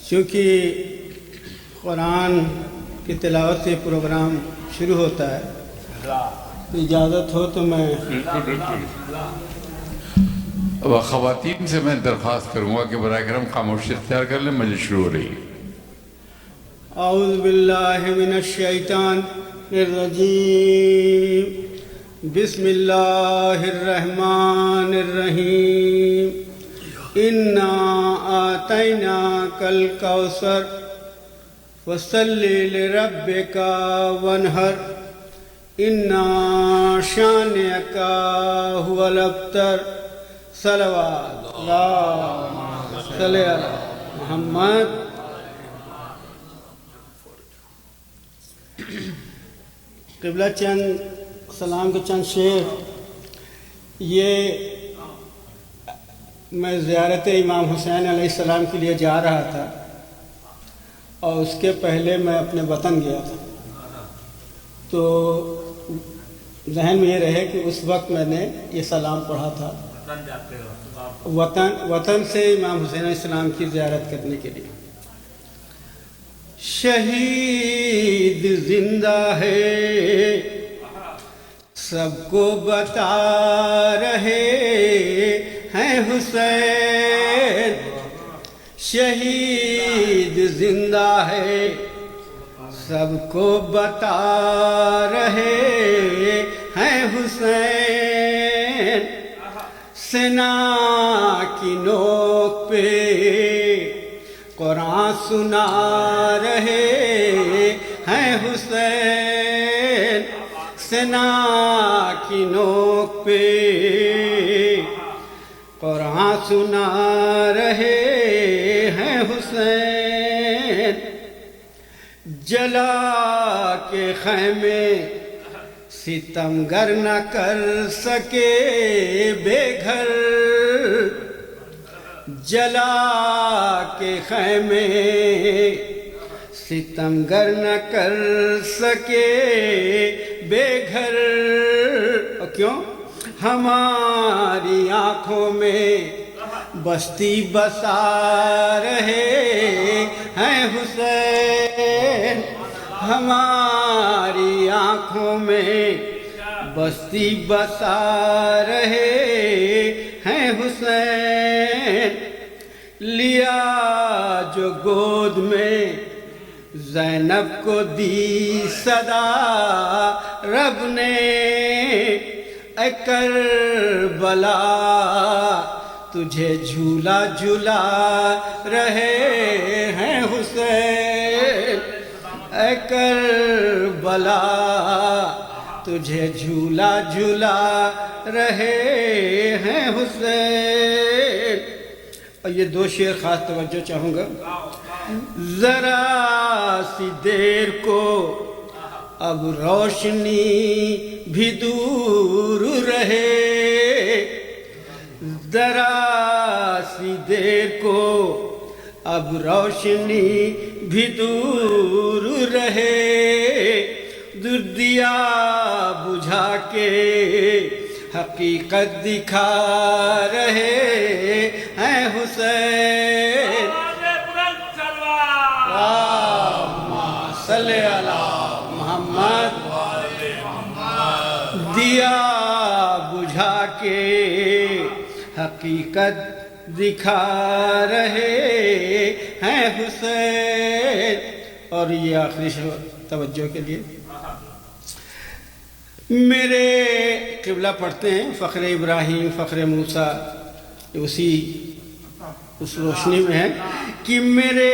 چونکہ قرآن کی تلاوت سے پروگرام شروع ہوتا ہے، تو اجازت ہو تو میں اب خواتین سے میں درخواست کروں گا کہ براہ کرم خاموشی اختیار کر لیں، مجلس شروع ہو رہی ہے۔ اعوذ باللہ من الشیطان الرجیم، بسم اللہ الرحمن الرحیم، انا آتیناک الکوثر فصلی لربک وانحر انا شانئک هو الابتر۔ صلوات اللہم صلی علی محمد۔ قبلہ چند سلام کے چند شعر، یہ میں زیارت امام حسین علیہ السلام کے لیے جا رہا تھا اور اس کے پہلے میں اپنے وطن گیا تھا، تو ذہن میں یہ رہے کہ اس وقت میں نے یہ سلام پڑھا تھا وطن سے امام حسین علیہ السلام کی زیارت کرنے کے لیے۔ شہید زندہ ہے سب کو بتا رہے ہیں حسین، شہید زندہ ہے سب کو بتا رہے ہیں حسین، سنا کی نوک پہ قرآن سنا رہے ہیں حسین، سنا کی نوک پہ قرآن سنا رہے ہیں حسین، جلا کے خیمے ستمگر نہ کر سکے بے گھر، جلا کے خیمے ستمگر نہ کر سکے بے گھر، اور کیوں؟ ہماری آنکھوں میں بستی بسا رہے ہیں حسین، ہماری آنکھوں میں بستی بسا رہے ہیں حسین، لیا جو گود میں زینب کو دی صدا رب نے، اے کربلا تجھے جھولا جھولا رہے ہیں حسین، اے کربلا تجھے جھولا جھولا رہے ہیں حسین۔ اور یہ دو شعر خاص توجہ چاہوں گا۔ ذرا سی دیر کو اب روشنی بھی دور رہے، ذرا سی دیر کو اب روشنی بھی دور رہے، دیا بجھا کے حقیقت دکھا رہے ہیں حسین، اللہم صلی علی محمد، دیا بجھا کے حقیقت دکھا رہے ہیں حسین۔ اور یہ آخری توجہ کے لیے میرے قبلہ پڑھتے ہیں فخر ابراہیم فخر موسیٰ، اس روشنی میں ہے کہ میرے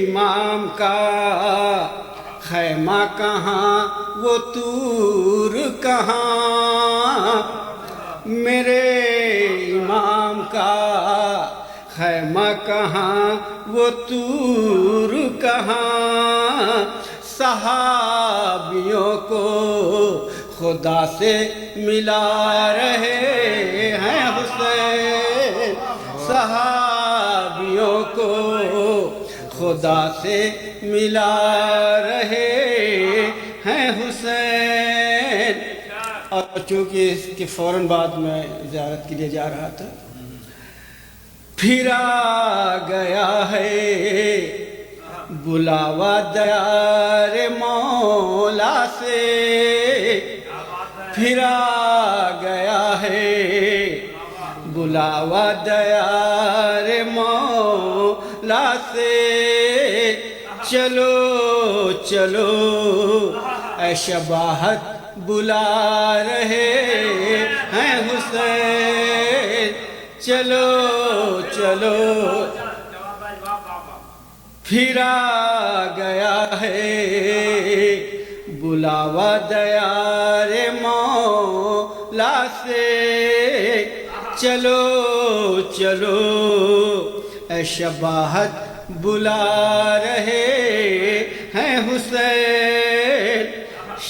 امام کا خیمہ کہاں وہ طور کہاں، میرے امام کا خیمہ کہاں وہ طور کہاں، صحابیوں کو خدا سے ملا رہے ہیں حسین، صحابیوں کو خدا سے ملا رہے ہیں حسین۔ اور چونکہ اس کے فوراً بعد میں زیارت کے لیے جا رہا تھا، پھر آ گیا ہے بلاوا دیار مولا سے پھر آ گیا ہے، بلاوا دیار مولا سے چلو چلو اے شباہت بلا رہے ہیں حسین، چلو چلو پھر آ گیا ہے بلاوا دیار مولا سے، چلو چلو اے شباہت بلا رہے ہیں حسین،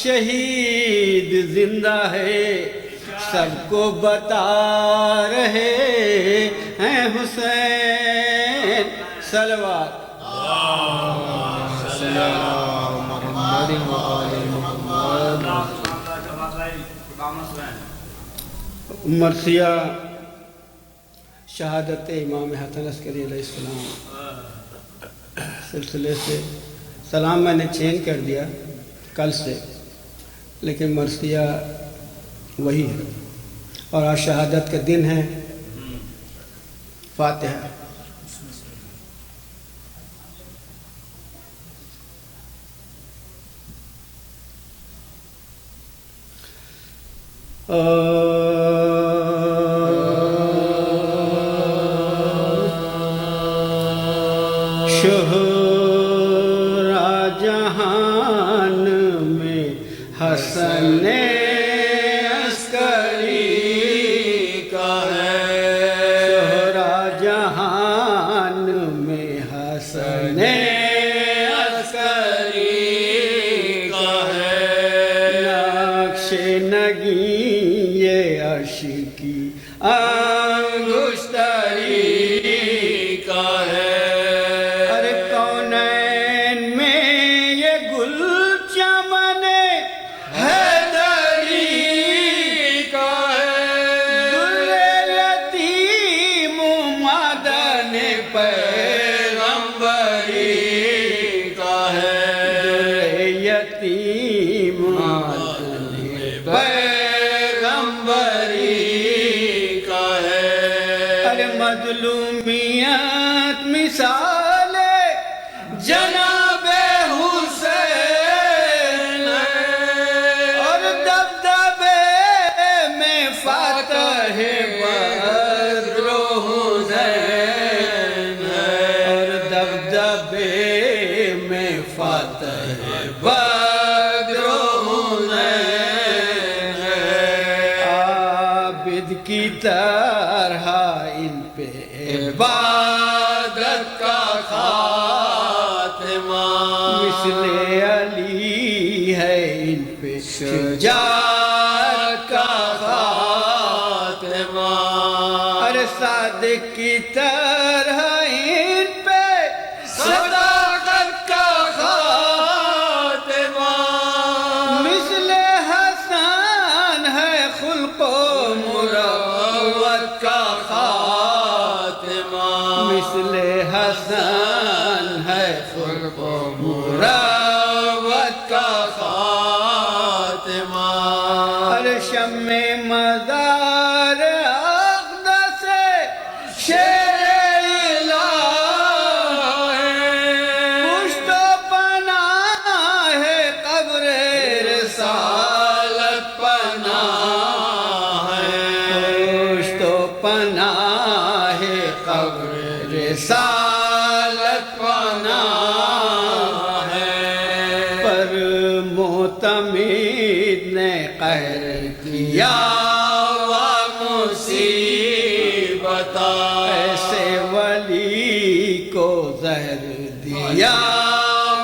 شہید زندہ ہے سب کو بتا رہے ہیں حسین، صلوات مرثیہ شہادت امام حسن عسکری علیہ السلام سلسلے سے سلام میں نے چینج کر دیا کل سے، لیکن مرثیہ وہی ہے، اور آج شہادت کا دن ہے۔ فاتحہ۔ شہرا جہان میں حسن عسکری کا ہے، شہرا جہان میں حسن عسکری کا ہے، نقش نگی یہ عشقی انگشتری کا ہے، مظلومیت مثال جناب حسین، اور دبدبے میں فاتح بدر حسین، اور دبدبے میں فاتح بدر حسین، عابد کی طرح ان پہ عبادت کا خاتمہ، مثل علی ہے ان پہ شجاعت کا خاتمہ، ارے صادق کی طرح ان پہ صداقت کا خاتمہ، مثل حسن ہے خلق و مروت کا خاتمہ، مثل حسن ہے خلق و مروت کا خاتمہ، ارے شمع مزار اقدس شیر الہ، پشت و پناہ ہے قبر رسالت پناہ ہے، پشت و پناہ ہے قبر رسالت پناہ ہے، پر معتمد نے قہر کیا و مصیبت، ایسے ولی کو زہر دیا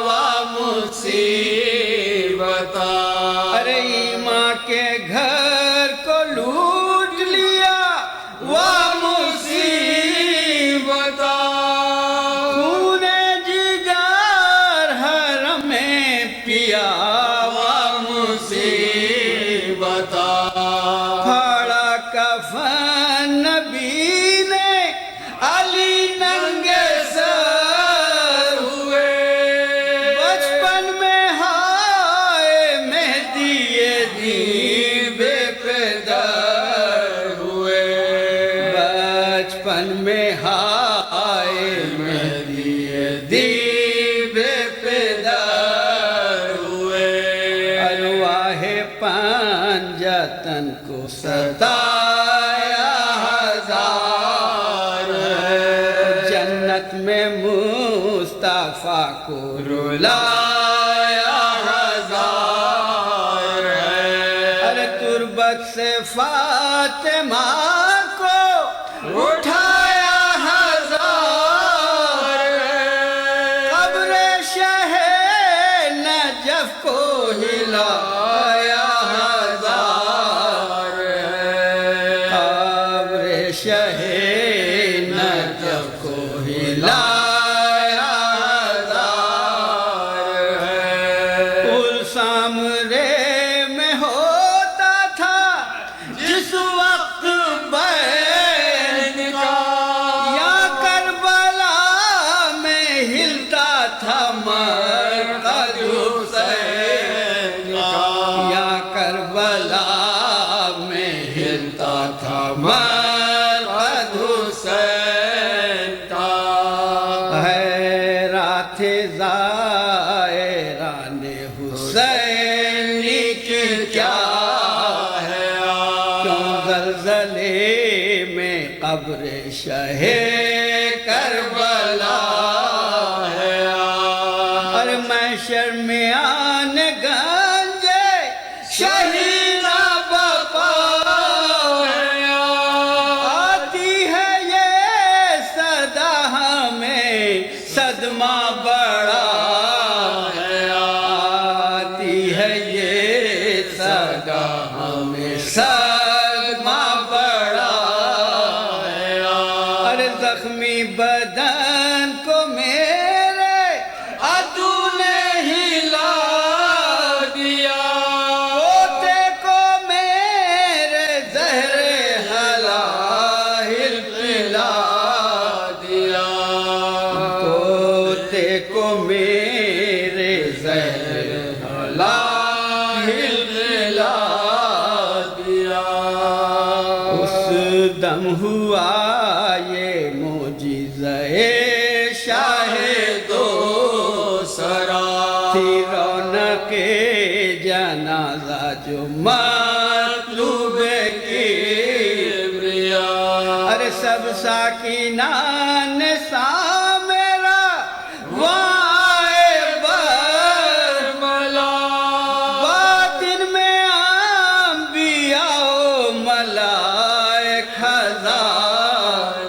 و مصیبت، ارے ایمان کے گھر کو لوٹ لیا و مصیبت، خون جگر حرم میں پیا و مصیبت، پھاڑا کفن نبی نے علی ننگے سر ہوئے، بچپن میں ہائے مہدی دیب پدر ہوئے ارواح پنجتن کو ستایا ہزار ہے جنت میں مصطفیٰ کو رلایا ہزار ہے ارے تربت سے فاطمہ کو اٹھایا ہزار ہے قبر شہ نجف کو ہلایا ہزار ہے قبر شہ نجف کو ہلایا ہزار ہے پل سامرے میں ہوتا تھا جس وقت بین کا یا کربلا میں ہلتا تھا مرقد حسین کا یا کربلا میں ہلتا تھا مرقد حسین کا حیرات زائران حسینی کی کیا ہے کیوں زلزلے میں قبر شہ کربلا ہے اور محشر میں آن گنجے شہیدہ بپا ہے آتی ہے یہ صدا ہمیں صدمہ بڑا ہے آتی ہے یہ صدا ہمیں صدمہ بڑا ہے ارے زخمی بدن کو میرے عدو نے ہلا دیا پوتے کو میرے زہر حلال پلا دیا پوتے کو میرے زہر حلال پلا دیا اس دم ہوا یہ معجزہ شاہ دو سرا تھی رونق جنازہ جو مطلوب کبریا ارے سب ساکینان سا میرا وائے برملا باطن میں انبیاء و ملائک ہزار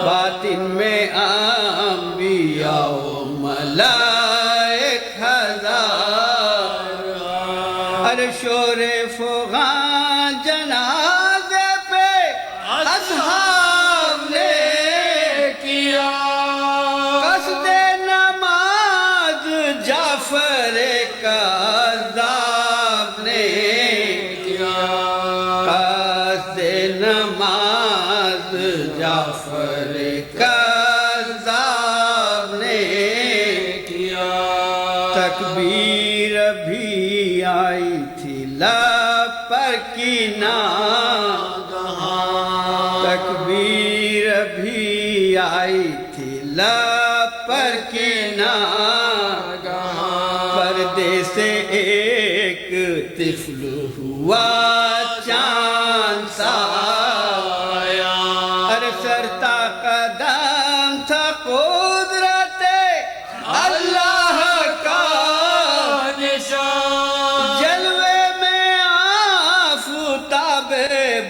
باطن میں انبیاء و ملائک ہزار ارے شور فغان جنازے پہ اصحاب نے کیا قصد نماز جعفر کذاب نے کیا قصد نماز جعفر کذاب نے کیا تکبیر بھی آئی تھی لب پر کی ناگہاں تکبیر بھی آئی تھی لب پر کی ناگہاں پردے سے ایک طفل ہوا چاند سا آیا ارے سرتا قدم تھا قدرت اللہ کا نشان جلوے میں آفتاب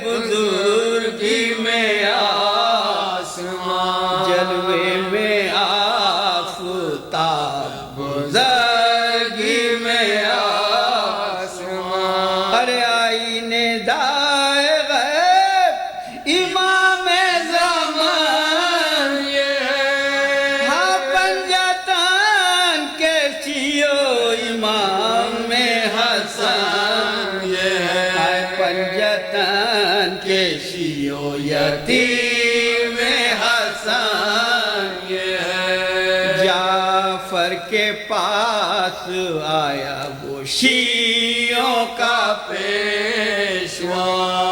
بزرگی میں آسمان جلوے میں آفتاب بزرگی میں آسمان ارے آئینے دائے غیب امام زمان یہ ہے ہاں پنجتن کے چیو امام حسن یہ ہے پنجتن کے چیو یتیم حسن یہ ہے جعفر کے پاس آیا وہ شیعوں کا پیشوا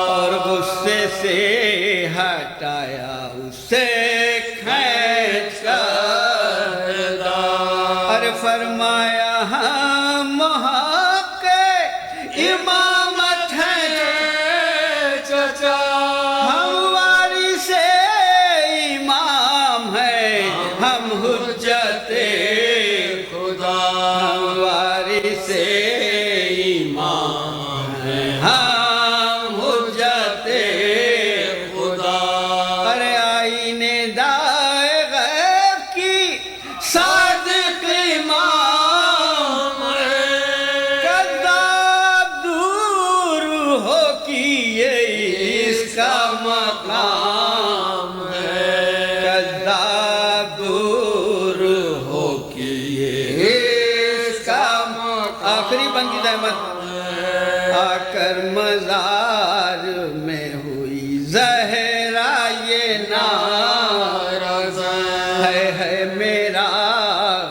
اور غصے سے ہٹائے لایا اسے کھینچ کر اور فرمایا ہم حق امامت ہیں چچا، ہم وارث امام ہیں، ہم حجت خدا، ہم وارث امام ہیں، ہم حجت خدا۔ ارے آئینے دائے غیب کی صادق امام ہے، کذاب دور ہو کہ یہ اس کا مقام ہے، کذاب دور ہو کہ یہ اس کا مقام۔ آخری بند کی زحمت، آ کر مزار میں ہوئی زہرا یہ نعرہ، ہے میرا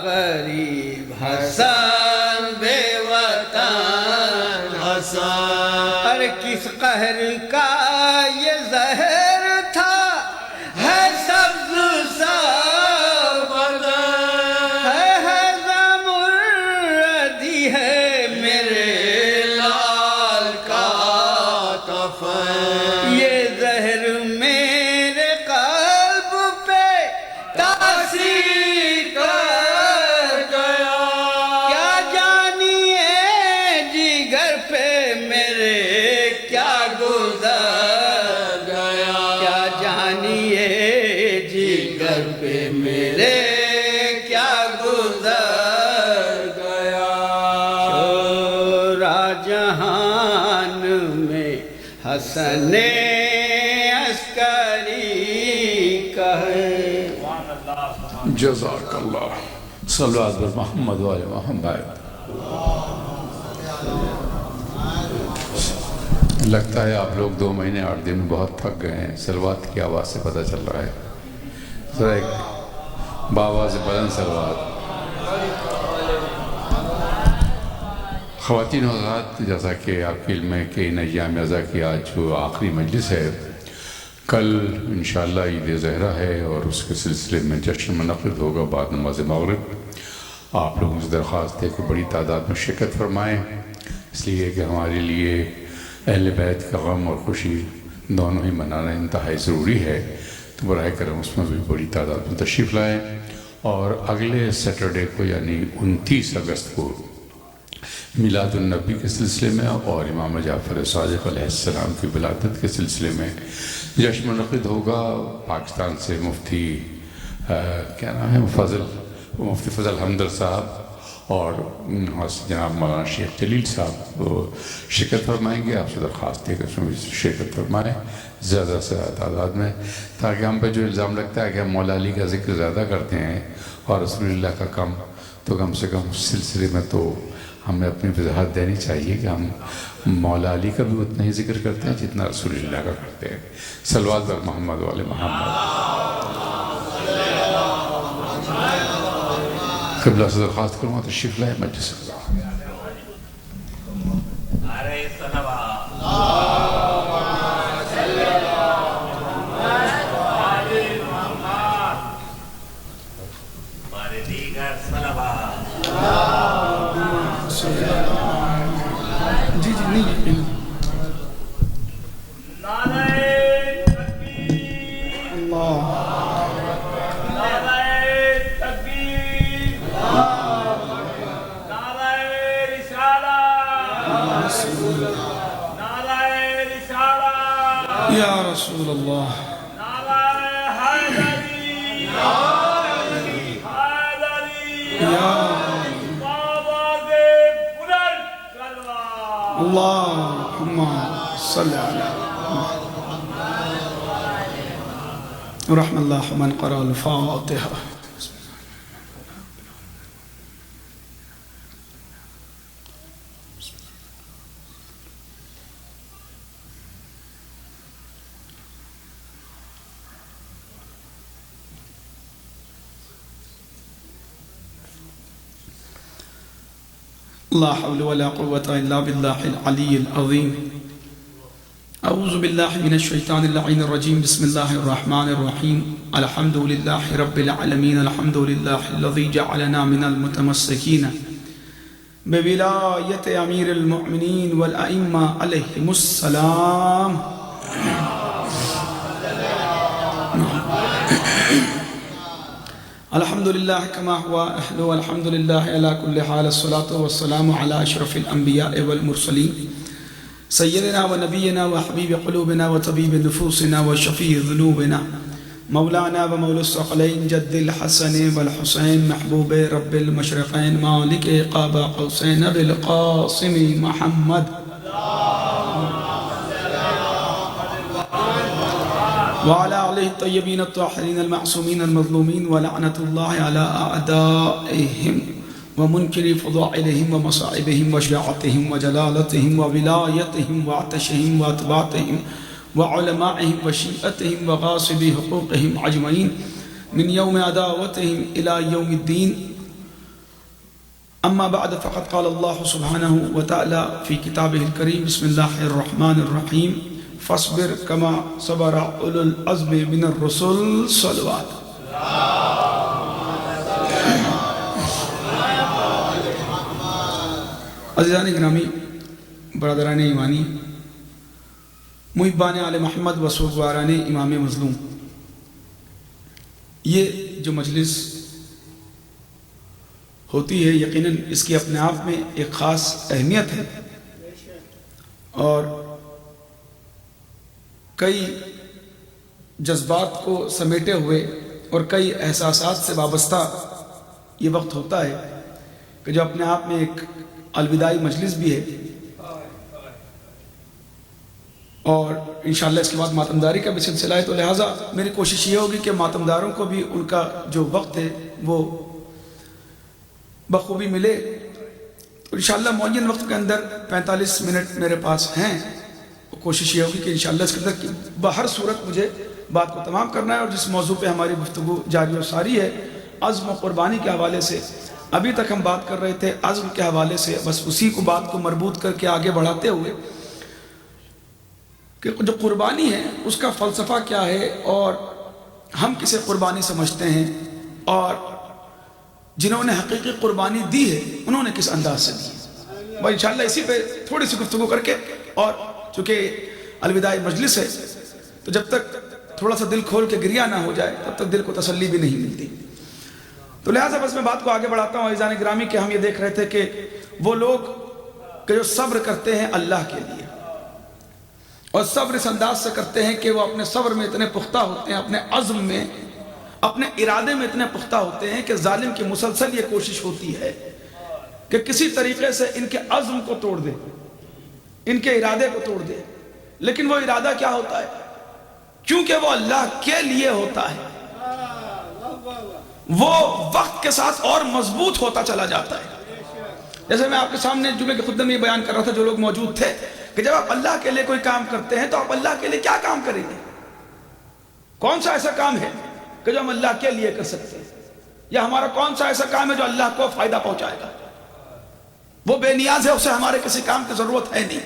غریب حسن بے وطن حسن۔ اور کس قہر کا یہ زہر تھا، ہے سبز سا بدن، ہے زمردی ہے میرے لال کا کفن۔ یہ زہر میرے قلب پہ تاثیر کر گیا، کیا جانیے جگر پہ میرے کیا گزر گیا، کیا جانیے جگر پہ میرے کیا گزر گیا۔ شورا جہان میں حسن عسکری کہے۔ جزاک اللہ، صلوات بر محمد و آل محمد۔ لگتا ہے آپ لوگ 2 مہینے 8 دن بہت تھک گئے ہیں، صلوات کی آواز سے پتہ چل رہا ہے۔ ذرا ایک باواز بلند صلوات۔ خواتین و حضرات، جیسا کہ آپ کے علم ہے کہ ان ایام ازا کی آج جو آخری مجلس ہے، کل انشاءاللہ عید زہرہ ہے اور اس کے سلسلے میں جشن منعقد ہوگا بعد نماز مغرب۔ آپ لوگوں سے درخواست ہے کہ بڑی تعداد میں شرکت فرمائیں، اس لیے کہ ہمارے لیے اہل بیت کا غم اور خوشی دونوں ہی منانا انتہائی ضروری ہے، تو براہ کرم اس میں بھی بڑی تعداد میں تشریف لائیں۔ اور اگلے سیٹرڈے کو یعنی 29 اگست کو میلاد النبی کے سلسلے میں اور امام جعفر صادق علیہ السلام کی ولادت کے سلسلے میں جشن منعقد ہوگا۔ پاکستان سے مفتی کیا نام ہے مفتی فضل حمدر صاحب اور جناب مولانا شیخ جلیل صاحب وہ شرکت فرمائیں گے۔ آپ سے درخواست ہے کہ اس میں بھی شرکت فرمائیں زیادہ سے زیادہ تعداد میں، تاکہ ہم پہ جو الزام لگتا ہے کہ ہم مولا علی کا ذکر زیادہ کرتے ہیں اور رسول اللہ کا کم، تو کم سے کم اس سلسلے میں تو ہمیں اپنی وضاحت دینی چاہیے کہ ہم مولا علی کا بھی اتنا ہی ذکر کرتے ہیں جتنا رسول اللہ کا کرتے ہیں۔ صلوات بر محمد و آل محمد۔ قبلہ سے درخواست کروں گا تشریف لائے مجلس اللہ۔ یا رسول اللہ اللہم صلی علی رحم اللہ من قرأ الفاتحہ۔ لا حول ولا قوة إلا بالله العلي العظيم اعوذ باللہ من الشیطان اللعین الرجیم بسم اللہ الرحمن الرحیم الحمد للہ رب العالمین الحمد للہ الذی جعلنا من المتمسکین بولایت امیر المؤمنین والائمہ علیہم السلام الحمدللہ کما ہوا اہلو الحمدللہ علی کل حال الصلاة والسلام علی اشرف الانبیاء والمرسلین سیدنا و نبینا و حبیب قلوبنا و طبیب نفوسنا و شفیع ذنوبنا مولانا و مولا الثقلین جد الحسن والحسین محبوب رب المشرقین مالک قاب قوسین بالقاسم محمد وعلى آله الطيبين الطاهرين المعصومين المظلومين ولعنة الله على أعدائهم ومنكر فضائلهم ومصائبهم وشجاعتهم وجلالتهم وولايتهم وعطشهم وأتباعهم وعلمائهم وشيئتهم وغاصب حقوقهم أجمعين من يوم عداوتهم إلى يوم الدين. أما بعد فقد قال الله سبحانه وتعالى في كتابه الكريم بسم الله الرحمن الرحيم فاصبر كما صبر اولو العزم من الرسل صلوات. عزیزان گرامی، برادران ایمانی، محبان آل محمد و سوگواران امام مظلوم، یہ جو مجلس ہوتی ہے یقیناً اس کی اپنے آپ میں ایک خاص اہمیت ہے اور کئی جذبات کو سمیٹے ہوئے اور کئی احساسات سے وابستہ یہ وقت ہوتا ہے کہ جو اپنے آپ میں ایک الوداعی مجلس بھی ہے اور انشاءاللہ اس کے بعد ماتمداری کا بھی سلسلہ ہے، تو لہٰذا میری کوشش یہ ہوگی کہ ماتمداروں کو بھی ان کا جو وقت ہے وہ بخوبی ملے. تو انشاءاللہ معین وقت کے اندر 45 منٹ میرے پاس ہیں. کوشش یہ ہوگی کہ انشاءاللہ اس کے اندر بہر صورت مجھے بات کو تمام کرنا ہے. اور جس موضوع پہ ہماری گفتگو جاری و ساری ہے عزم و قربانی کے حوالے سے، ابھی تک ہم بات کر رہے تھے عزم کے حوالے سے، بس اسی کو بات کو مربوط کر کے آگے بڑھاتے ہوئے کہ جو قربانی ہے اس کا فلسفہ کیا ہے اور ہم کسے قربانی سمجھتے ہیں اور جنہوں نے حقیقی قربانی دی ہے انہوں نے کس انداز سے دی. بھائی انشاءاللہ اسی پہ تھوڑی سی گفتگو کر کے، اور چونکہ الوداعی مجلس ہے تو جب تک تھوڑا سا دل کھول کے گریہ نہ ہو جائے تب تک دل کو تسلی بھی نہیں ملتی. تو لہٰذا بس میں بات کو آگے بڑھاتا ہوں. عزیزان گرامی کہ ہم یہ دیکھ رہے تھے کہ وہ لوگ کہ جو صبر کرتے ہیں اللہ کے لیے، اور صبر اس انداز سے کرتے ہیں کہ وہ اپنے صبر میں اتنے پختہ ہوتے ہیں، اپنے عزم میں، اپنے ارادے میں اتنے پختہ ہوتے ہیں کہ ظالم کی مسلسل یہ کوشش ہوتی ہے کہ کسی طریقے سے ان کے عزم کو توڑ دے، ان کے ارادے کو توڑ دے. لیکن وہ ارادہ کیا ہوتا ہے؟ کیونکہ وہ اللہ کے لیے ہوتا ہے وہ وقت کے ساتھ اور مضبوط ہوتا چلا جاتا ہے. جیسے میں آپ کے سامنے جمعے کے خطبے میں بیان کر رہا تھا، جو لوگ موجود تھے، کہ جب آپ اللہ کے لیے کوئی کام کرتے ہیں تو آپ اللہ کے لیے کیا کام کریں گے؟ کون سا ایسا کام ہے کہ جو ہم اللہ کے لیے کر سکتے ہیں؟ یا ہمارا کون سا ایسا کام ہے جو اللہ کو فائدہ پہنچائے گا؟ وہ بے نیاز ہے، اسے ہمارے کسی کام کی ضرورت ہے نہیں.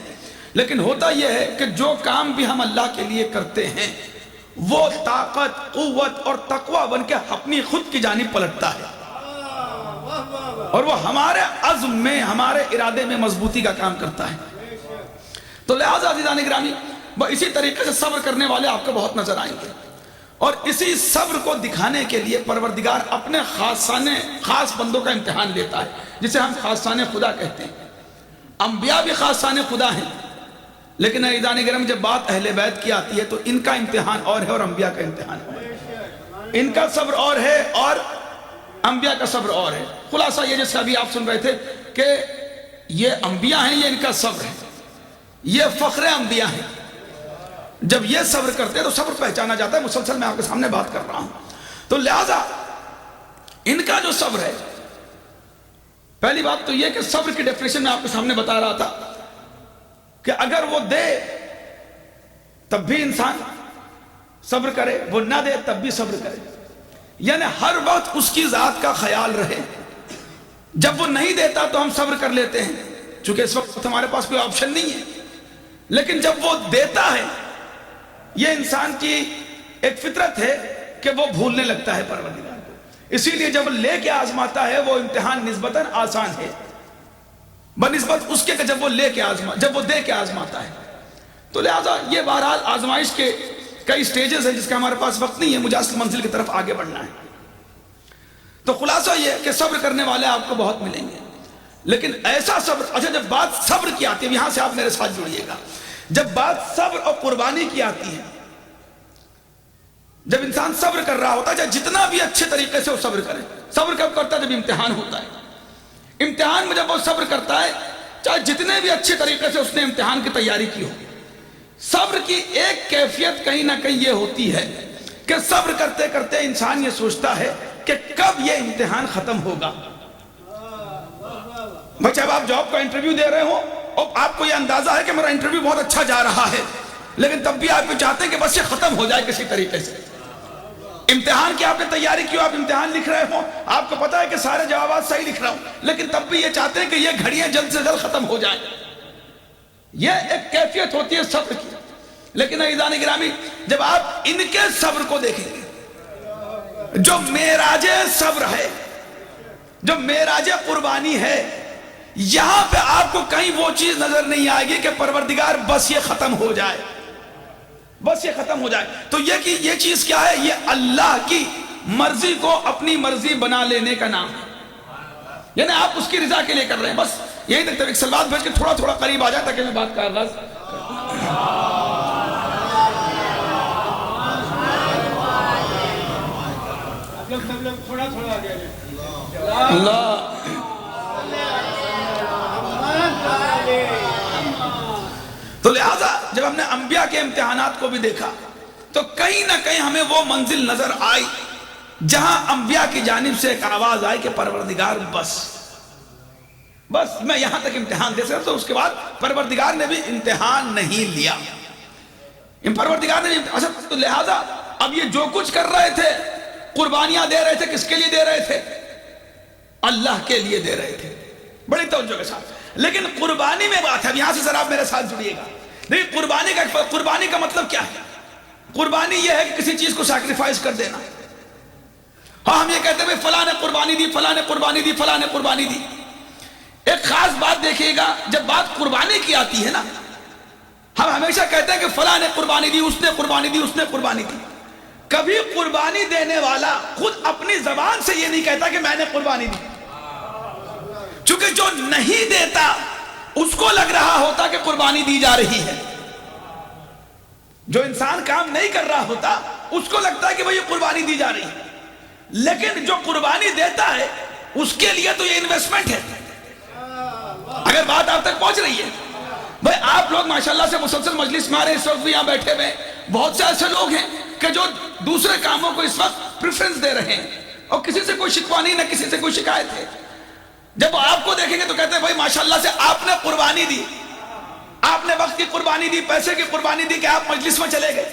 لیکن ہوتا یہ ہے کہ جو کام بھی ہم اللہ کے لیے کرتے ہیں وہ طاقت، قوت اور تقوی بن کے اپنی خود کی جانب پلٹتا ہے اور وہ ہمارے عزم میں، ہمارے ارادے میں مضبوطی کا کام کرتا ہے. تو لہٰذا عزیزان گرامی اسی طریقے سے صبر کرنے والے آپ کو بہت نظر آئیں گے، اور اسی صبر کو دکھانے کے لیے پروردگار اپنے خاص بندوں کا امتحان لیتا ہے، جسے ہم خاصان خدا کہتے ہیں. انبیاء بھی خاصان خدا ہیں، لیکن عزیزان گرامی جب بات اہل بیت کی آتی ہے تو ان کا امتحان اور ہے اور انبیاء کا امتحان اور ہے. ان کا صبر اور ہے اور انبیاء کا صبر اور ہے. خلاصہ یہ جیسے ابھی آپ سن رہے تھے کہ یہ انبیاء ہیں، یہ ان کا صبر ہے، یہ فخر انبیاء ہیں. جب یہ صبر کرتے ہیں تو صبر پہچانا جاتا ہے. مسلسل میں آپ کے سامنے بات کر رہا ہوں. تو لہٰذا ان کا جو صبر ہے، پہلی بات تو یہ کہ صبر کی ڈیفینیشن میں آپ کے سامنے بتا رہا تھا کہ اگر وہ دے تب بھی انسان صبر کرے، وہ نہ دے تب بھی صبر کرے. یعنی ہر وقت اس کی ذات کا خیال رہے. جب وہ نہیں دیتا تو ہم صبر کر لیتے ہیں، چونکہ اس وقت ہمارے پاس کوئی آپشن نہیں ہے. لیکن جب وہ دیتا ہے، یہ انسان کی ایک فطرت ہے کہ وہ بھولنے لگتا ہے پروردگار کو. اسی لیے جب لے کے آزماتا ہے وہ امتحان نسبتاً آسان ہے بنسبت اس کے کہ جب وہ دے کے آزماتا ہے. تو لہذا یہ بہرحال آزمائش کے کئی سٹیجز ہیں جس کا ہمارے پاس وقت نہیں ہے، مجھے اصل منزل کی طرف آگے بڑھنا ہے. تو خلاصہ یہ کہ صبر کرنے والے آپ کو بہت ملیں گے، لیکن ایسا صبر. اچھا، جب بات صبر کی آتی ہے، یہاں سے آپ میرے ساتھ جڑیے گا، جب بات صبر اور قربانی کی آتی ہے، جب انسان صبر کر رہا ہوتا ہے، چاہے جتنا بھی اچھے طریقے سے وہ صبر کرے. صبر کب کرتا ہے؟ جب امتحان ہوتا ہے. امتحان میں جب وہ صبر کرتا ہے، چاہے جتنے بھی اچھے طریقے سے اس نے امتحان کی تیاری کی ہو. صبر کی ایک کیفیت کہیں نہ کہیں یہ ہوتی ہے کہ صبر کرتے کرتے انسان یہ سوچتا ہے کہ کب یہ امتحان ختم ہوگا. بچہ، اب آپ جاب کا انٹرویو دے رہے ہو اور آپ کو یہ اندازہ ہے کہ میرا انٹرویو بہت اچھا جا رہا ہے، لیکن تب بھی آپ چاہتے ہیں کہ بس یہ ختم ہو جائے کسی طریقے سے. امتحان کی آپ نے تیاری کی، آپ امتحان لکھ رہے ہو، آپ کو پتا ہے کہ سارے جوابات صحیح لکھ رہا ہوں، لیکن تب بھی یہ چاہتے ہیں کہ یہ گھڑیاں جلد سے جلد ختم ہو جائیں. یہ ایک کیفیت ہوتی ہے صبر کی. لیکن عزیزان گرامی، جب آپ ان کے صبر کو دیکھیں گے، جو معراج صبر ہے، جو معراج قربانی ہے، یہاں پہ آپ کو کہیں وہ چیز نظر نہیں آئے گی کہ پروردگار بس یہ ختم ہو جائے، بس یہ ختم ہو جائے. تو یہ چیز کیا ہے؟ یہ اللہ کی مرضی کو اپنی مرضی بنا لینے کا نام ہے. یعنی آپ اس کی رضا کے لیے کر رہے ہیں. بس یہی دیکھتے ہیں، ایک سلوات بھیج کے تھوڑا تھوڑا قریب آ جائے تاکہ میں بات کا آغاز تھوڑا تھوڑا اللہ. تو لہذا جب ہم نے انبیاء کے امتحانات کو بھی دیکھا تو کہیں نہ کہیں ہمیں وہ منزل نظر آئی جہاں انبیاء کی جانب سے ایک آواز آئی کہ پروردگار بس میں یہاں تک امتحان دے سکتا. تو اس کے بعد پروردگار نے بھی امتحان نہیں لیا. پروردگار نے بھی اچھا، تو لہذا اب یہ جو کچھ کر رہے تھے، قربانیاں دے رہے تھے، کس کے لیے دے رہے تھے؟ اللہ کے لیے دے رہے تھے، بڑی توجہ کے ساتھ. لیکن قربانی میں بات ہے، یہاں سے ذرا آپ میرے ساتھ جڑیے گا. دیکھیں، قربانی کا مطلب کیا ہے؟ قربانی یہ ہے کہ کسی چیز کو سیکریفائز کر دینا. ہاں، ہم یہ کہتے ہیں فلاں نے قربانی دی، فلاں نے قربانی دی، فلاں نے قربانی دی. ایک خاص بات دیکھیے گا، جب بات قربانی کی آتی ہے نا، ہم ہمیشہ کہتے ہیں کہ فلاں نے قربانی دی، اس نے قربانی دی، اس نے قربانی دی. کبھی قربانی دینے والا خود اپنی زبان سے یہ نہیں کہتا کہ میں نے قربانی دی، چونکہ جو نہیں دیتا اس کو لگ رہا ہوتا کہ قربانی دی جا رہی ہے. جو انسان کام نہیں کر رہا ہوتا اس کو لگتا ہے کہ بھئی یہ قربانی دی جا رہی ہے. لیکن جو قربانی دیتا ہے اس کے لیے تو یہ انویسٹمنٹ ہے. اگر بات آپ تک پہنچ رہی ہے، بھئی آپ لوگ ماشاءاللہ سے مسلسل مجلس میں آ رہے ہیں، اس وقت بھی یہاں بیٹھے ہوئے بہت سے ایسے لوگ ہیں کہ جو دوسرے کاموں کو اس وقت پریفرنس دے رہے ہیں اور کسی سے کوئی شکوہ نہیں، نہ کسی سے کوئی شکایت ہے. جب آپ کو دیکھیں گے تو کہتے ہیں بھائی ماشاءاللہ سے آپ نے قربانی دی، آپ نے وقت کی قربانی دی، پیسے کی قربانی دی کہ آپ مجلس میں چلے گئے.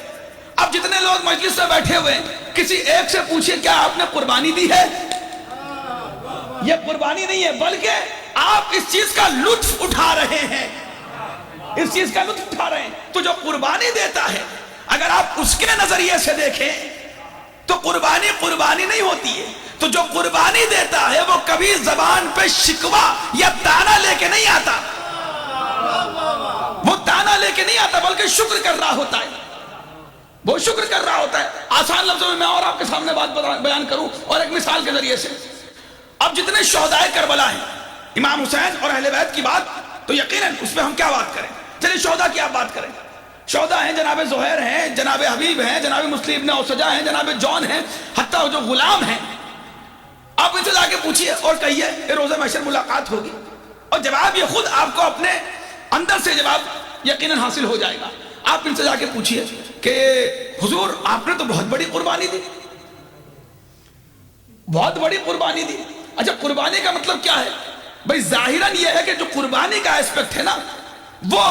اب جتنے لوگ مجلس میں بیٹھے ہوئے ہیں، کسی ایک سے پوچھیں کیا آپ نے قربانی دی ہے؟ یہ قربانی نہیں ہے، بلکہ آپ اس چیز کا لطف اٹھا رہے ہیں، اس چیز کا لطف اٹھا رہے ہیں. تو جو قربانی دیتا ہے، اگر آپ اس کے نظریے سے دیکھیں تو قربانی نہیں ہوتی ہے. تو جو قربانی دیتا ہے وہ کبھی زبان پہ شکوہ یا تانا لے کے نہیں آتا، وہ تانا لے کے نہیں آتا، بلکہ شکر کر رہا ہوتا ہے، وہ شکر کر رہا ہوتا ہے. آسان لفظوں میں اور آپ کے سامنے بات بیان کروں اور ایک مثال کے ذریعے سے. اب جتنے شہدائے کربلا ہیں، امام حسین اور اہل بیت کی بات تو یقیناً اس پہ ہم کیا بات کریں. چلیے شہداء کی آپ بات کریں. شہداء ہیں جناب زہیر ہیں، جناب حبیب ہیں، جناب مسلم ابن اوسجا ہیں، جناب جون ہیں، حتیٰ جو غلام ہیں. آپ ان سے جا کے پوچھئے اور کہیے کہ روزہ محشر ملاقات ہوگی، اور جواب یہ خود آپ کو اپنے اندر سے جواب یقیناً حاصل ہو جائے گا. آپ ان سے جا کے پوچھئے کہ حضور آپ نے تو بہت بڑی قربانی دی، بہت بڑی قربانی دی. اچھا، قربانی کا مطلب کیا ہے؟ بھئی ظاہراً یہ ہے کہ جو قربانی کا اسپیکٹ ہے نا، وہ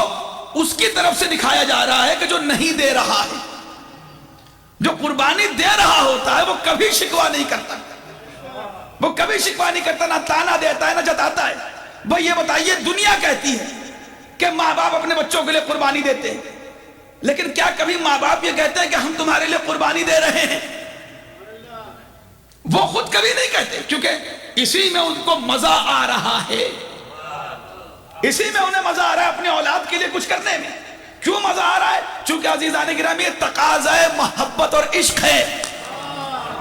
اس کی طرف سے دکھایا جا رہا ہے کہ جو نہیں دے رہا ہے. جو قربانی دے رہا ہوتا ہے وہ کبھی شکوہ نہیں کرتا، وہ کبھی شکوہ نہیں کرتا، نہ تانا دیتا ہے نہ جتاتا ہے. بھئی یہ بتائیے، دنیا کہتی ہے کہ ماں باپ اپنے بچوں کے لیے قربانی دیتے ہیں، لیکن کیا کبھی ماں باپ یہ کہتے ہیں کہ ہم تمہارے لیے قربانی دے رہے ہیں؟ وہ خود کبھی نہیں کہتے، کیونکہ اسی میں ان کو مزہ آ رہا ہے، اسی میں انہیں مزہ آ رہا ہے اپنے اولاد کے لیے کچھ کرنے میں۔ کیوں مزہ آ رہا ہے؟ چونکہ عزیزان گرامی تقاضا محبت اور عشق ہے،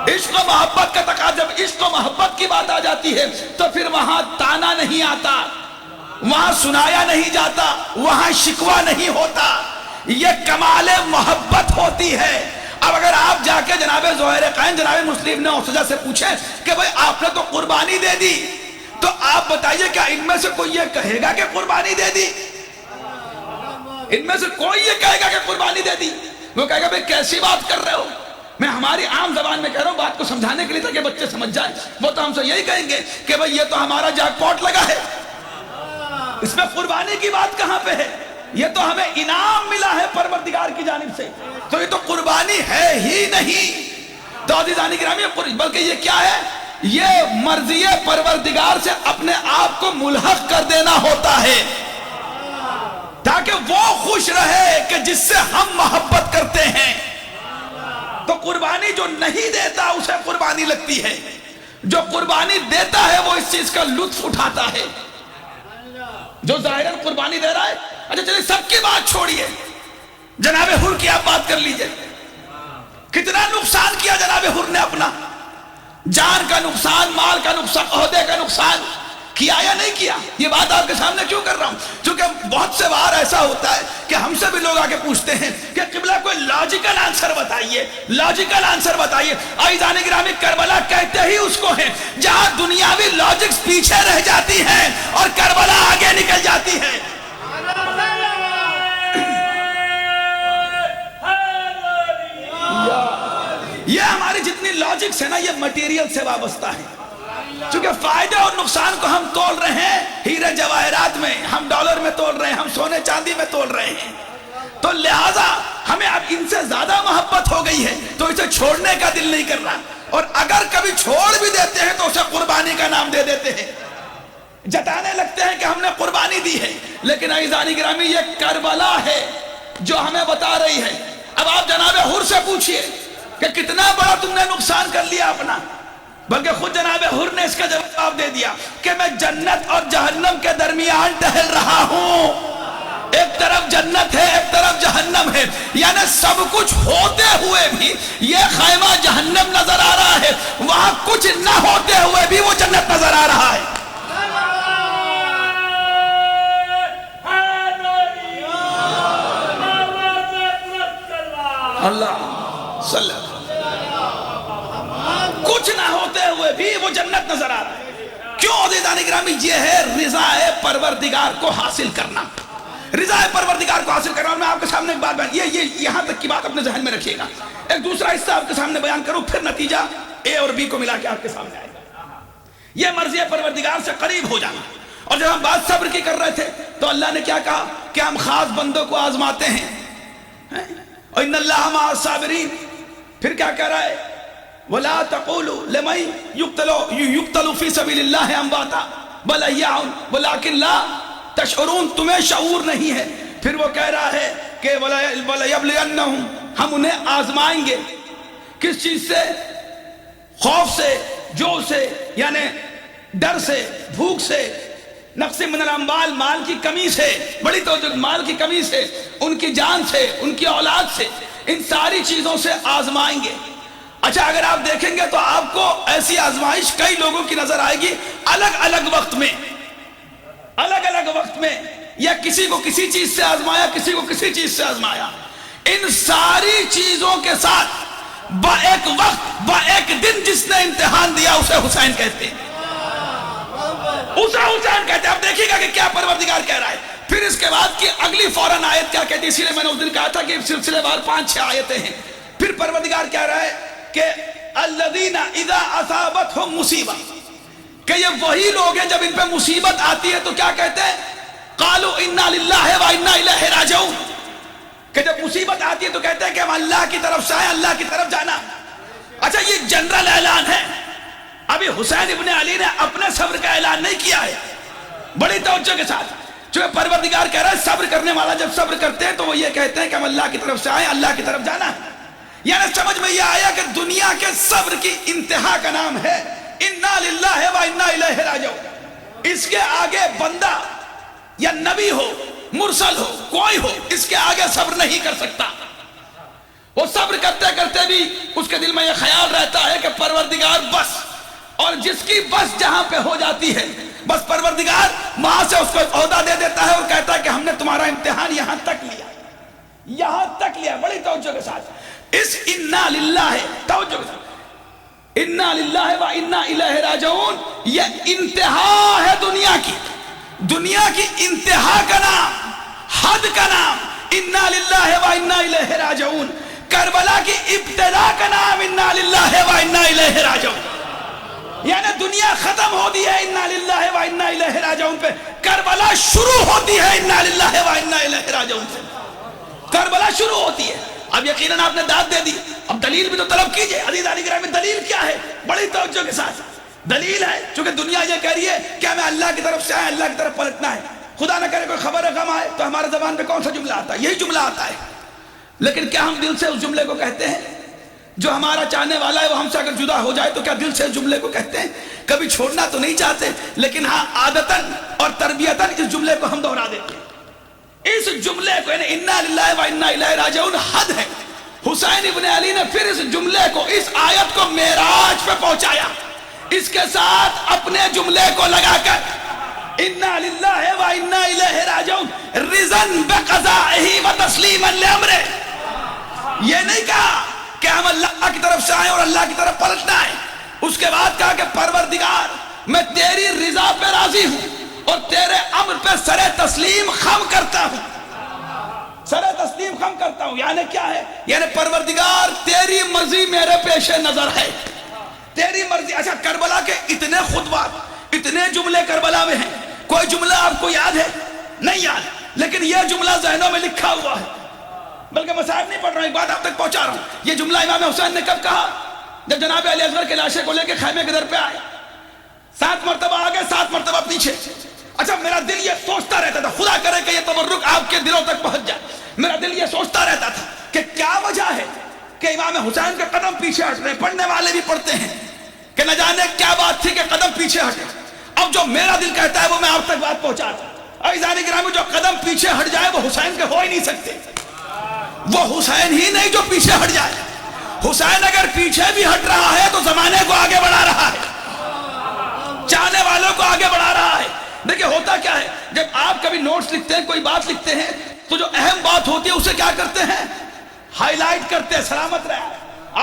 عشق و محبت کا تقاضا۔ جب عشق و محبت کی بات آ جاتی ہے تو پھر وہاں تانا نہیں آتا، وہاں سنایا نہیں جاتا، وہاں شکوہ نہیں ہوتا، یہ کمال محبت ہوتی ہے۔ اب اگر آپ جا کے جناب زہیر قائن جناب مسلم نے اوسجا سے پوچھیں کہ بھئی آپ نے تو قربانی دے دی، تو آپ بتائیے کیا ان میں سے کوئی یہ کہے گا کہ قربانی دے دی؟ ان میں سے کوئی یہ کہے گا کہ قربانی دے دی؟ وہ کہے گا بھئی کیسی بات کر رہے ہو؟ میں ہماری عام زبان میں کہہ رہا ہوں بات کو سمجھانے کے لیے تاکہ بچے سمجھ جائیں۔ وہ تو ہم سے یہی کہیں گے کہ بھئی یہ تو ہمارا جیک پاٹ لگا ہے، اس میں قربانی کی بات کہاں پہ ہے؟ یہ تو ہمیں انعام ملا ہے پروردگار کی جانب سے، تو یہ تو قربانی ہے ہی نہیں۔ تو عزیزان گرامی بلکہ یہ کیا ہے؟ یہ مرضی پروردگار سے اپنے آپ کو ملحق کر دینا ہوتا ہے تاکہ وہ خوش رہے کہ جس سے ہم محبت کرتے ہیں۔ تو قربانی جو نہیں دیتا اسے قربانی لگتی ہے، جو قربانی دیتا ہے وہ اس چیز کا لطف اٹھاتا ہے۔ جو ظاہراً قربانی دے رہا ہے، اچھا چلیے سب کی بات چھوڑیے، جناب حر کی آپ بات کر لیجئے، کتنا نقصان کیا جناب حر نے اپنا، جان کا نقصان، مال کا نقصان، عہدے کا نقصان کیا یا نہیں کیا؟ یہ بات آپ کے سامنے کیوں کر رہا ہوں؟ چونکہ بہت سے بار ایسا ہوتا ہے کہ ہم سے بھی لوگ آ کے پوچھتے ہیں کہ قبلہ کوئی لاجیکل آنسر بتائیے، لاجیکل آنسر بتائیے۔ عزیزان گرامی کربلا کہتے ہی اس کو ہے جہاں دنیاوی لاجکس پیچھے رہ جاتی ہیں اور کربلا آگے نکل جاتی ہے۔ یہ ہماری جتنی لاجکس ہے نا یہ مٹیریل سے وابستہ ہے، چونکہ فائدے اور نقصان کو ہم تول رہے ہیں ہیرے جواہرات میں، ہم ڈالر میں تول رہے ہیں، ہم سونے چاندی میں تول رہے ہیں، تو لہٰذا ہمیں اب ان سے زیادہ محبت ہو گئی ہے تو اسے چھوڑنے کا دل نہیں کر رہا، اور اگر کبھی چھوڑ بھی دیتے ہیں تو اسے قربانی کا نام دے دیتے ہیں، جتانے لگتے ہیں کہ ہم نے قربانی دی ہے۔ لیکن عزیزان گرامی یہ کربلا ہے جو ہمیں بتا رہی ہے۔ اب آپ جناب حر سے پوچھئے کہ کتنا بڑا تم نے نقصان کر لیا اپنا، بلکہ خود جناب حر نے اس کا جواب دے دیا کہ میں جنت اور جہنم کے درمیان ٹہل رہا ہوں، ایک طرف جنت ہے ایک طرف جہنم ہے، یعنی سب کچھ ہوتے ہوئے بھی یہ خیمہ جہنم نظر آ رہا ہے، وہاں کچھ نہ ہوتے ہوئے بھی وہ جنت نظر آ رہا ہے۔ اللہ صلی اللہ، کچھ نہ ہوتے ہوئے بھی وہ جنت نظر آ رہا ہے۔ کیوں عزیزان گرامی؟ یہ ہے رضا پروردگار کو حاصل کرنا، رضا پروردگار کو حاصل کرنا۔ میں آپ کے سامنے ایک بات بیان، یہ یہاں تک کی بات اپنے ذہن میں رکھیے گا، ایک دوسرا حصہ آپ کے سامنے بیان کروں پھر نتیجہ اے اور بی کو ملا کے آپ کے سامنے آئے گا۔ یہ مرضی پروردگار سے قریب ہو جانا۔ اور جب ہم بات صبر کی کر رہے تھے تو اللہ نے کیا کہا کہ ہم خاص بندوں کو آزماتے ہیں، ان اللہ مع الصابرین۔ پھر کیا کہہ رہا ہے؟ وَلَا تَقُولُوا لَمَن يُقْتَلُ فِي سَبِيلِ اللَّهِ أَمْوَاتًا بَلْ أَحْيَاءٌ وَلَٰكِن لَا تَشْعُرُونَ، تمہیں شعور نہیں ہے۔ پھر وہ کہہ رہا ہے کہ وَلَيَبْلِيَنَّهُمْ، ہم انہیں آزمائیں گے، کس چیز سے؟ خوف سے، جو سے، یعنی ڈر سے، بھوک سے، نقص من الاموال، مال کی کمی سے، بڑی توجہ، مال کی کمی سے، ان کی جان سے، ان کی اولاد سے، ان ساری چیزوں سے آزمائیں گے۔ اچھا اگر آپ دیکھیں گے تو آپ کو ایسی آزمائش کئی لوگوں کی نظر آئے گی الگ الگ وقت میں، الگ الگ وقت میں، یا کسی کو کسی چیز سے آزمایا، کسی کو کسی چیز سے آزمایا۔ ان ساری چیزوں کے ساتھ با ایک وقت، با ایک دن جس نے امتحان دیا اسے حسین کہتے ہیں، اسے حسین کہتے ہیں۔ اب دیکھیے گا کہ کیا پروردگار کہہ رہا ہے۔ پھر اس کے بعد کی اگلی فوراً آیت کیا کہتی ہے؟ اسی لیے میں نے اس دن کہا تھا کہ سلسلے وار 5-6 آیتیں ہیں۔ پھر پروردگار کہہ رہا ہے کہ الذین اذا اصابتہم مصیبہ، کہ یہ وہی لوگ ہیں جب ان پہ مصیبت آتی ہے تو کیا کہتے ہیں؟ قالوا انا للہ و انا الیہ راجعون، کہ جب مصیبت آتی ہے تو کہتے ہیں کہ ہم اللہ کی طرف سے ہیں، اللہ کی طرف جانا۔ اچھا یہ جنرل اعلان ہے، ابھی حسین ابن علی نے اپنے صبر کا اعلان نہیں کیا ہے، بڑی توجہ کے ساتھ۔ چونکہ پروردگار کہہ رہا ہے صبر کرنے والا جب صبر کرتے ہیں تو وہ یہ کہتے ہیں کہ ہم اللہ کی طرف سے آئے، اللہ کی طرف جانا ہے۔ یعنی سمجھ میں یہ آیا کہ دنیا کے صبر کی انتہا کا نام ہے انا للہ و انا الیہ راجعون۔ اس کے آگے بندہ یا نبی ہو، مرسل ہو، کوئی ہو، اس کے آگے صبر نہیں کر سکتا۔ وہ صبر کرتے کرتے بھی اس کے دل میں یہ خیال رہتا ہے کہ پروردگار بس، اور جس کی بس جہاں پہ ہو جاتی ہے بس پروردگار وہاں سے اس کو عہدہ دے دیتا ہے اور کہتا ہے کہ ہم نے تمہارا امتحان یہاں تک لیا، یہاں تک لیا۔ بڑی توجہ کے ساتھ اس انا للہ، توجہ کے ساتھ انا للہ و انا الیہ راجعون، یہ انتہا ہے دنیا کی، دنیا کی انتہا کا نام، حد کا نام انا للہ و انا الیہ راجعون۔ کربلا کی ابتدا کا نام انا للہ و انا الیہ راجعون۔ یعنی دنیا ختم ہوتی ہے انا للہ و انا الیہ راجعون پہ، کربلا شروع ہوتی ہے انا للہ و انا الیہ راجعون سے۔ کربلا شروع ہوتی ہے۔ اب یقیناً آپ نے داد دے دی، اب دلیل بھی تو طلب کیجئے۔ عزیزان گرامی دلیل کیا ہے؟ بڑی توجہ کے ساتھ دلیل ہے، چونکہ دنیا یہ کہہ رہی ہے کہ ہمیں اللہ کی طرف سے آئے، اللہ کی طرف پلٹنا ہے۔ خدا نہ کرے کوئی خبر غم آئے تو ہمارے زبان پہ کون سا جملہ آتا ہے؟ یہی جملہ آتا ہے۔ لیکن کیا ہم دل سے اس جملے کو کہتے ہیں؟ جو ہمارا چاہنے والا ہے وہ ہم سے اگر جدا ہو جائے تو کیا دل سے اس جملے کو کہتے ہیں؟ کبھی چھوڑنا تو نہیں چاہتے، لیکن ہاں عادتاً اور تربیتاً اس جملے کو ہم دہرا دیتے ہیں۔ اس جملے کو یعنی انا للہ و انا الیہ راجعون حد ہے۔ حسین ابن علی نے پھر اس جملے کو، اس آیت کو معراج پہ پہنچایا، اس کے ساتھ اپنے جملے کو لگا کر انا للہ و انا الیہ راجعون رضا بقضائہ و تسلیما لامرہ۔ یہ نہیں کہا کہ ہم اللہ کی طرف سے آئے اور اللہ کی طرف پلٹنا ہے، اس کے بعد کہا کہ پروردگار میں تیری رضا پہ راضی ہوں اور تیرے امر پہ سر تسلیم خم کرتا ہوں، سر تسلیم خم کرتا ہوں۔ یعنی کیا ہے؟ یعنی پروردگار تیری مرضی میرے پیش نظر ہے، تیری مرضی۔ اچھا کربلا کے اتنے خطبات، اتنے جملے کربلا میں ہیں، کوئی جملہ آپ کو یاد ہے؟ نہیں یاد، لیکن یہ جملہ ذہنوں میں لکھا ہوا ہے، بلکہ میں صاحب نہیں پڑھ رہا ہوں، ایک بات آپ تک پہنچا رہا ہوں۔ یہ جملہ امام حسین نے کب کہا؟ جب جناب علی اصغر کے لاشے کو لے کے خیمے کے در پہ آئے، 7 مرتبہ آگے 7 مرتبہ پیچھے۔ اچھا میرا دل یہ سوچتا رہتا تھا، خدا کرے کہ یہ تبرک آپ کے دلوں تک پہنچ جائے، میرا دل یہ سوچتا رہتا تھا کہ کیا وجہ ہے کہ امام حسین کے قدم پیچھے ہٹ رہے ہیں۔ پڑھنے والے بھی پڑھتے ہیں کہ نہ جانے کیا بات تھی کہ قدم پیچھے ہٹے۔ اب جو میرا دل کہتا ہے وہ میں آپ تک بات پہنچاتا ہوں۔ عزیزان گرامی جو قدم پیچھے ہٹ جائے وہ حسین کے ہو ہی نہیں سکتے، وہ حسین ہی نہیں جو پیچھے ہٹ جائے۔ حسین اگر پیچھے بھی ہٹ رہا ہے تو زمانے کو آگے بڑھا رہا ہے، چاہنے والوں کو آگے بڑھا رہا ہے۔ دیکھیں ہوتا کیا ہے، جب آپ کبھی نوٹس لکھتے ہیں، کوئی بات لکھتے ہیں، تو جو اہم بات ہوتی ہے اسے کیا کرتے ہیں؟ ہائی لائٹ کرتے ہیں۔ سلامت رہے،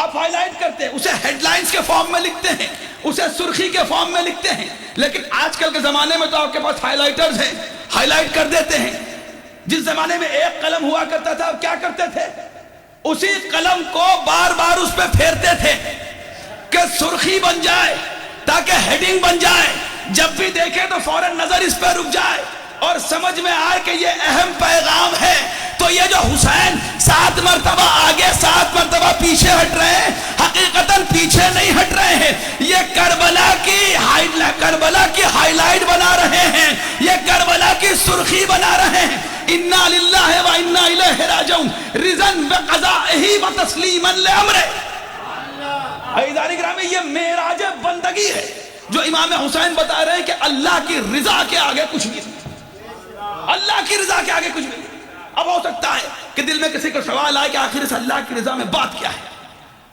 آپ ہائی لائٹ کرتے ہیں، اسے ہیڈ لائنز کے فارم میں لکھتے ہیں، اسے سرخی کے فارم میں لکھتے ہیں۔ لیکن آج کل کے زمانے میں تو آپ کے پاس ہائی لائٹرز ہیں، ہائی لائٹ کر دیتے ہیں۔ جس زمانے میں ایک قلم ہوا کرتا تھا، کیا کرتے تھے؟ اسی قلم کو بار بار اس پہ پھیرتے تھے کہ سرخی بن جائے، تاکہ ہیڈنگ بن جائے، جب بھی دیکھیں تو فوراً نظر اس پہ رک جائے اور سمجھ میں آئے کہ یہ اہم پیغام ہے۔ تو یہ جو حسین 7 مرتبہ آگے 7 مرتبہ پیچھے ہٹ رہے ہیں، حقیقتاً پیچھے نہیں ہٹ رہے ہیں، یہ کربلا کی ہائی لائٹ بنا رہے ہیں، یہ کربلا کی سرخی بنا رہے ہیں۔ انا للہ و انا الیہ راجعون رضا بقضائہ و تسلیما لامرہ۔ عزیزان گرامی یہ معراج بندگی ہے جو امام حسین بتا رہے ہیں کہ اللہ کی رضا کے آگے کچھ بھی نہیں، اللہ کی رضا کے آگے کچھ بھی نہیں۔ اب ہو سکتا ہے کہ دل میں کسی کا سوال آئے کہ آخر اس اللہ کی رضا میں بات کیا ہے،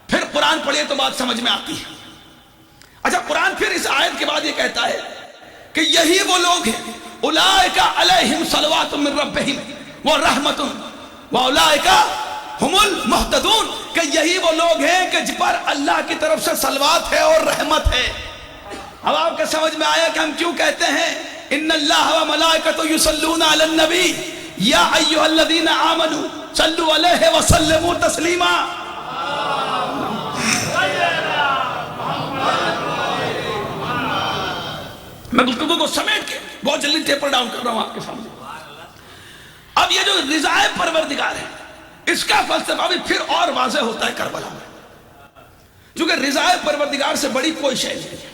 پھر قرآن پڑھیے تو بات سمجھ میں آتی ہے۔ اچھا قرآن پھر اس آیت کے بعد یہ کہتا ہے کہ یہی وہ لوگ ہیں اولئک علیہم صلوات من ربہم ورحمۃ واولئک ہم المہتدون، کہ یہی وہ لوگ ہیں کہ جن پر اللہ کی طرف سے صلوات ہے اور رحمت ہے۔ اب آپ کے سمجھ میں آیا کہ ہم کیوں کہتے ہیں ان اللہ و ملائکۃ یصلون علی النبی یا ایھا الذین آمنوا صلوا علیہ وسلموا تسلیما۔ میں گفتگو کو سمیٹ کے بہت جلدی ٹیپر ڈاؤن کر رہا ہوں آپ کے سامنے۔ اب یہ جو رضا پروردگار ہے اس کا فلسفہ بھی پھر اور واضح ہوتا ہے کربلا میں، کیونکہ رضا پروردگار سے بڑی کوئی شے نہیں ہے،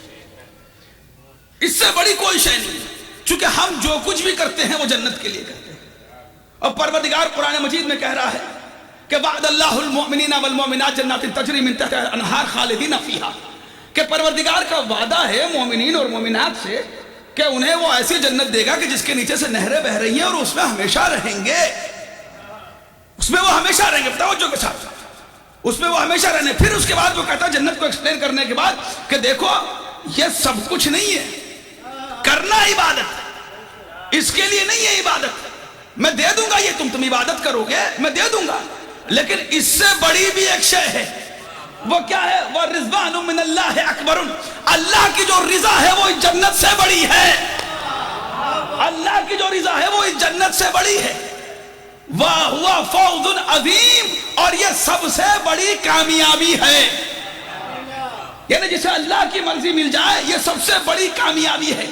اس سے بڑی کوئی شے نہیں ہے۔ چونکہ ہم جو کچھ بھی کرتے ہیں وہ جنت کے لیے کرتے ہیں. اور پروردگار قرآن مجید میں کہہ رہا ہے کہ وعد اللہ المؤمنین والمؤمنات جنات تجری من تحتها الانہار خالدین فیہا، کہ پروردگار کا وعدہ ہے مومنین اور مومنات سے کہ انہیں وہ ایسی جنت دے گا کہ جس کے نیچے سے نہریں بہ رہی ہیں اور اس میں ہمیشہ رہیں گے. اس میں وہ ہمیشہ رہیں گے، توجہ کے ساتھ، اس میں وہ ہمیشہ رہنے. پھر اس کے بعد وہ کہتا ہے جنت کو ایکسپلین کرنے کے بعد کہ دیکھو یہ سب کچھ نہیں ہے، کرنا عبادت، اس کے لیے نہیں ہے عبادت. میں دے دوں گا یہ، تم عبادت کرو گے میں دے دوں گا، لیکن اس سے بڑی بھی ایک شے ہے. وہ کیا ہے؟ وَالرِّضْوَانُ مِنَ اللَّهِ أَكْبَرٌ، اللہ کی جو رضا ہے وہ اس جنت سے بڑی ہے. اللہ کی جو رضا ہے وہ اس جنت سے بڑی ہے. وَهُوَ فَوْزٌ عَظِيمٌ، اور یہ سب سے بڑی کامیابی ہے. یعنی جسے اللہ کی مرضی مل جائے یہ سب سے بڑی کامیابی ہے،